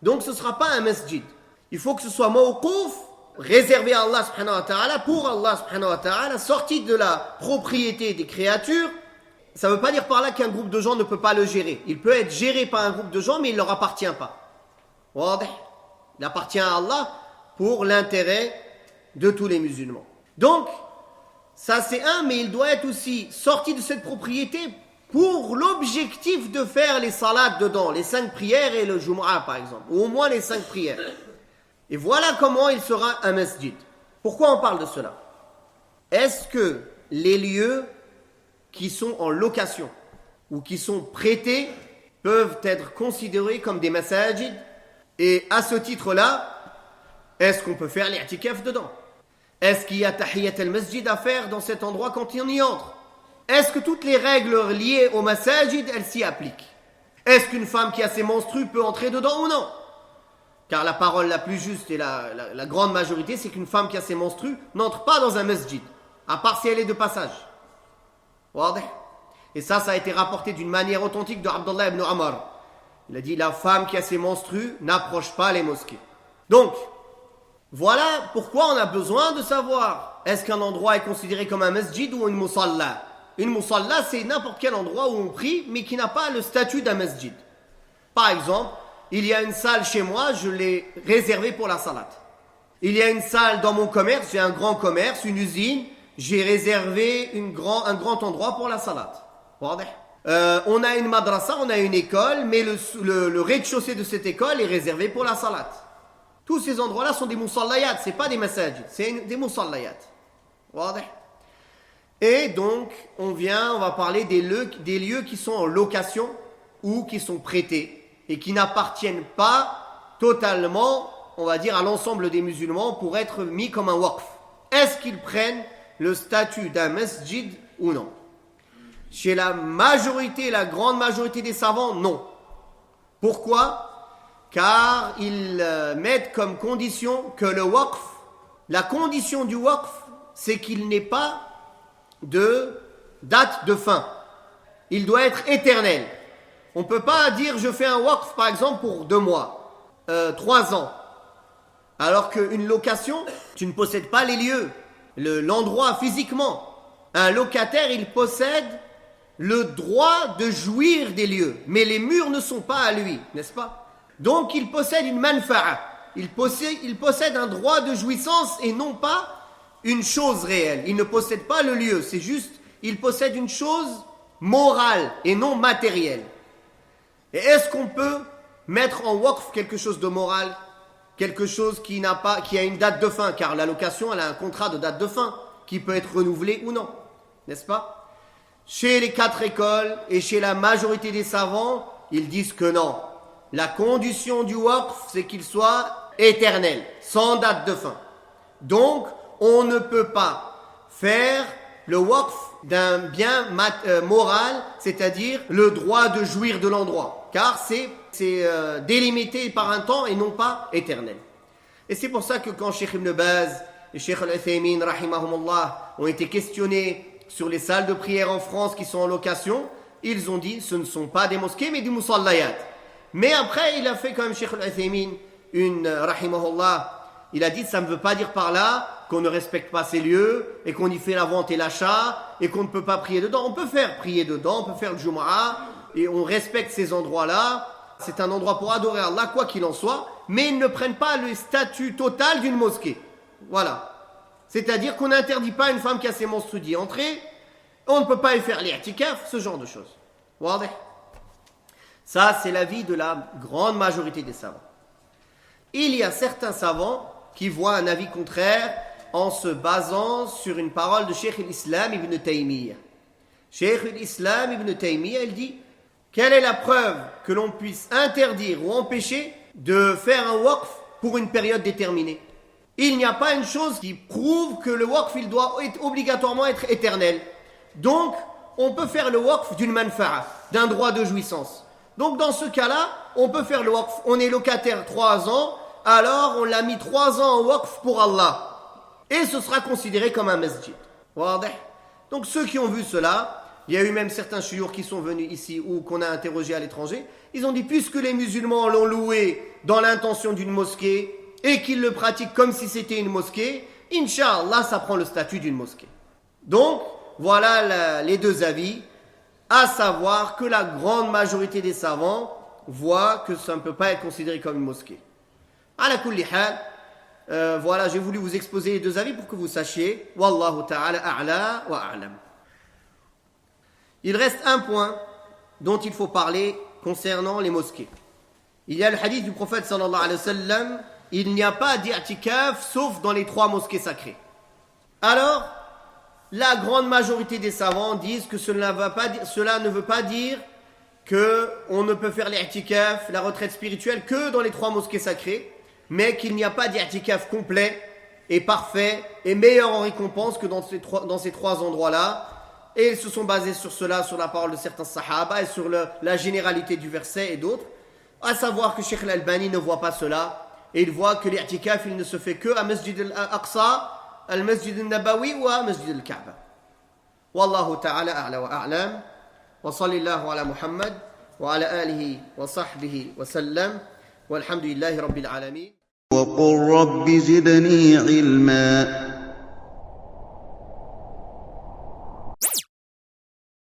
Donc ce ne sera pas un masjid. Il faut que ce soit mawqouf, réservé à Allah subhanahu wa ta'ala, pour Allah subhanahu wa ta'ala, sorti de la propriété des créatures. Ça ne veut pas dire par là qu'un groupe de gens ne peut pas le gérer. Il peut être géré par un groupe de gens, mais il ne leur appartient pas. Il appartient à Allah pour l'intérêt de tous les musulmans. Donc, ça c'est un, mais il doit être aussi sorti de cette propriété pour l'objectif de faire les salats dedans, les 5 prières et le Jumu'ah par exemple, ou au moins les 5 prières. Et voilà comment il sera un masjid. Pourquoi on parle de cela? Est-ce que les lieux qui sont en location ou qui sont prêtés peuvent être considérés comme des masajid? Et à ce titre-là, est-ce qu'on peut faire l'i'tikaf dedans? Est-ce qu'il y a tahiyyat al-masjid à faire dans cet endroit quand on y entre? Est-ce que toutes les règles liées au masajid, elles s'y appliquent? Est-ce qu'une femme qui a ses menstrues peut entrer dedans ou non? Car la parole la plus juste et la grande majorité, c'est qu'une femme qui a ses menstrues n'entre pas dans un masjid, à part si elle est de passage. Et ça a été rapporté d'une manière authentique de Abdullah ibn Umar. Il a dit, la femme qui a ses menstrues n'approche pas les mosquées. Donc, Voilà pourquoi on a besoin de savoir est-ce qu'un endroit est considéré comme un masjid ou une musalla. Une musalla, c'est n'importe quel endroit où on prie, mais qui n'a pas le statut d'un masjid. Par exemple, il y a une salle chez moi, je l'ai réservée pour la salat. Il y a une salle dans mon commerce, j'ai un grand commerce, une usine, j'ai réservé un grand endroit pour la salat. On a une madrasa, on a une école, mais le rez-de-chaussée de cette école est réservé pour la salat. Tous ces endroits-là sont des musallayat, c'est pas des masajid, c'est des musallayat. Et donc, on va parler des lieux qui sont en location ou qui sont prêtés et qui n'appartiennent pas totalement, on va dire, à l'ensemble des musulmans pour être mis comme un waqf. Est-ce qu'ils prennent le statut d'un masjid ou non? Chez la grande majorité des savants, non. Pourquoi? Car ils mettent comme condition que le waqf, la condition du waqf, c'est qu'il n'ait pas de date de fin. Il doit être éternel. On ne peut pas dire je fais un waqf par exemple pour 2 mois, 3 ans. Alors qu'une location, tu ne possèdes pas les lieux, l'endroit physiquement. Un locataire, il possède le droit de jouir des lieux, mais les murs ne sont pas à lui, n'est-ce pas? Donc il possède une manfa'a, il possède un droit de jouissance et non pas une chose réelle. Il ne possède pas le lieu, c'est juste, il possède une chose morale et non matérielle. Et est-ce qu'on peut mettre en waqf quelque chose de moral, quelque chose qui a une date de fin, car la location, elle a un contrat de date de fin qui peut être renouvelé ou non, n'est-ce pas? Chez les 4 écoles et chez la majorité des savants, ils disent que non. La condition du waqf, c'est qu'il soit éternel, sans date de fin. Donc, on ne peut pas faire le waqf d'un bien moral, c'est-à-dire le droit de jouir de l'endroit, car c'est délimité par un temps et non pas éternel. Et c'est pour ça que quand Cheikh Ibn Baz et Cheikh Al-Uthaymin, rahimahumullah, ont été questionnés sur les salles de prière en France qui sont en location, ils ont dit ce ne sont pas des mosquées mais des musallayat. Mais après, il a fait quand même Cheikh Al-Uthaymin, rahimahullah, il a dit ça ne veut pas dire par là qu'on ne respecte pas ces lieux et qu'on y fait la vente et l'achat et qu'on ne peut pas prier dedans. On peut prier dedans, on peut faire le Jumu'ah et on respecte ces endroits-là. C'est un endroit pour adorer Allah, quoi qu'il en soit, mais ils ne prennent pas le statut total d'une mosquée. Voilà. C'est-à-dire qu'on n'interdit pas à une femme qui a ses menstrues d'y entrer, on ne peut pas y faire l'i'tikaf, ce genre de choses. Ça, c'est l'avis de la grande majorité des savants. Il y a certains savants qui voient un avis contraire en se basant sur une parole de Cheikh al-Islam ibn Taymiyyah. Cheikh al-Islam ibn Taymiyyah, il dit quelle est la preuve que l'on puisse interdire ou empêcher de faire un waqf pour une période déterminée? Il n'y a pas une chose qui prouve que le waqf, il doit obligatoirement être éternel. Donc, on peut faire le waqf d'une manfa'a, d'un droit de jouissance. Donc, dans ce cas-là, on peut faire le waqf. On est locataire 3 ans, alors on l'a mis 3 ans en waqf pour Allah. Et ce sera considéré comme un masjid. Donc, ceux qui ont vu cela, il y a eu même certains chouyours qui sont venus ici ou qu'on a interrogés à l'étranger, ils ont dit, puisque les musulmans l'ont loué dans l'intention d'une mosquée, et qu'ils le pratiquent comme si c'était une mosquée, Inch'Allah, ça prend le statut d'une mosquée. Donc, voilà les 2 avis, à savoir que la grande majorité des savants voient que ça ne peut pas être considéré comme une mosquée. Ala kulli hal, voilà, j'ai voulu vous exposer les 2 avis pour que vous sachiez. Wallahu ta'ala a'la wa a'lam. Il reste un point dont il faut parler concernant les mosquées. Il y a le hadith du prophète sallallahu alayhi wa sallam, il n'y a pas d'i'tikaf sauf dans les 3 mosquées sacrées. Alors, la grande majorité des savants disent que cela ne veut pas dire qu'on ne peut faire l'i'tikaf, la retraite spirituelle, que dans les 3 mosquées sacrées, mais qu'il n'y a pas d'i'tikaf complet et parfait et meilleur en récompense que dans ces 3 endroits-là. Et ils se sont basés sur cela, sur la parole de certains sahaba et sur la généralité du verset et d'autres. À savoir que Cheikh Al-Albani ne voit pas cela. Et il voit que l'i'tikaf, il ne se fait que à Masjid al-Aqsa, al-Masjid al-Nabawi ou à Masjid al-Kaaba. Wallahu ta'ala a'la wa a'lam. Wa sallallahu ala Muhammad wa ala alihi wa sahbihi wa sallam. Walhamdulillahi rabbil alamin. وقل رب زدني علما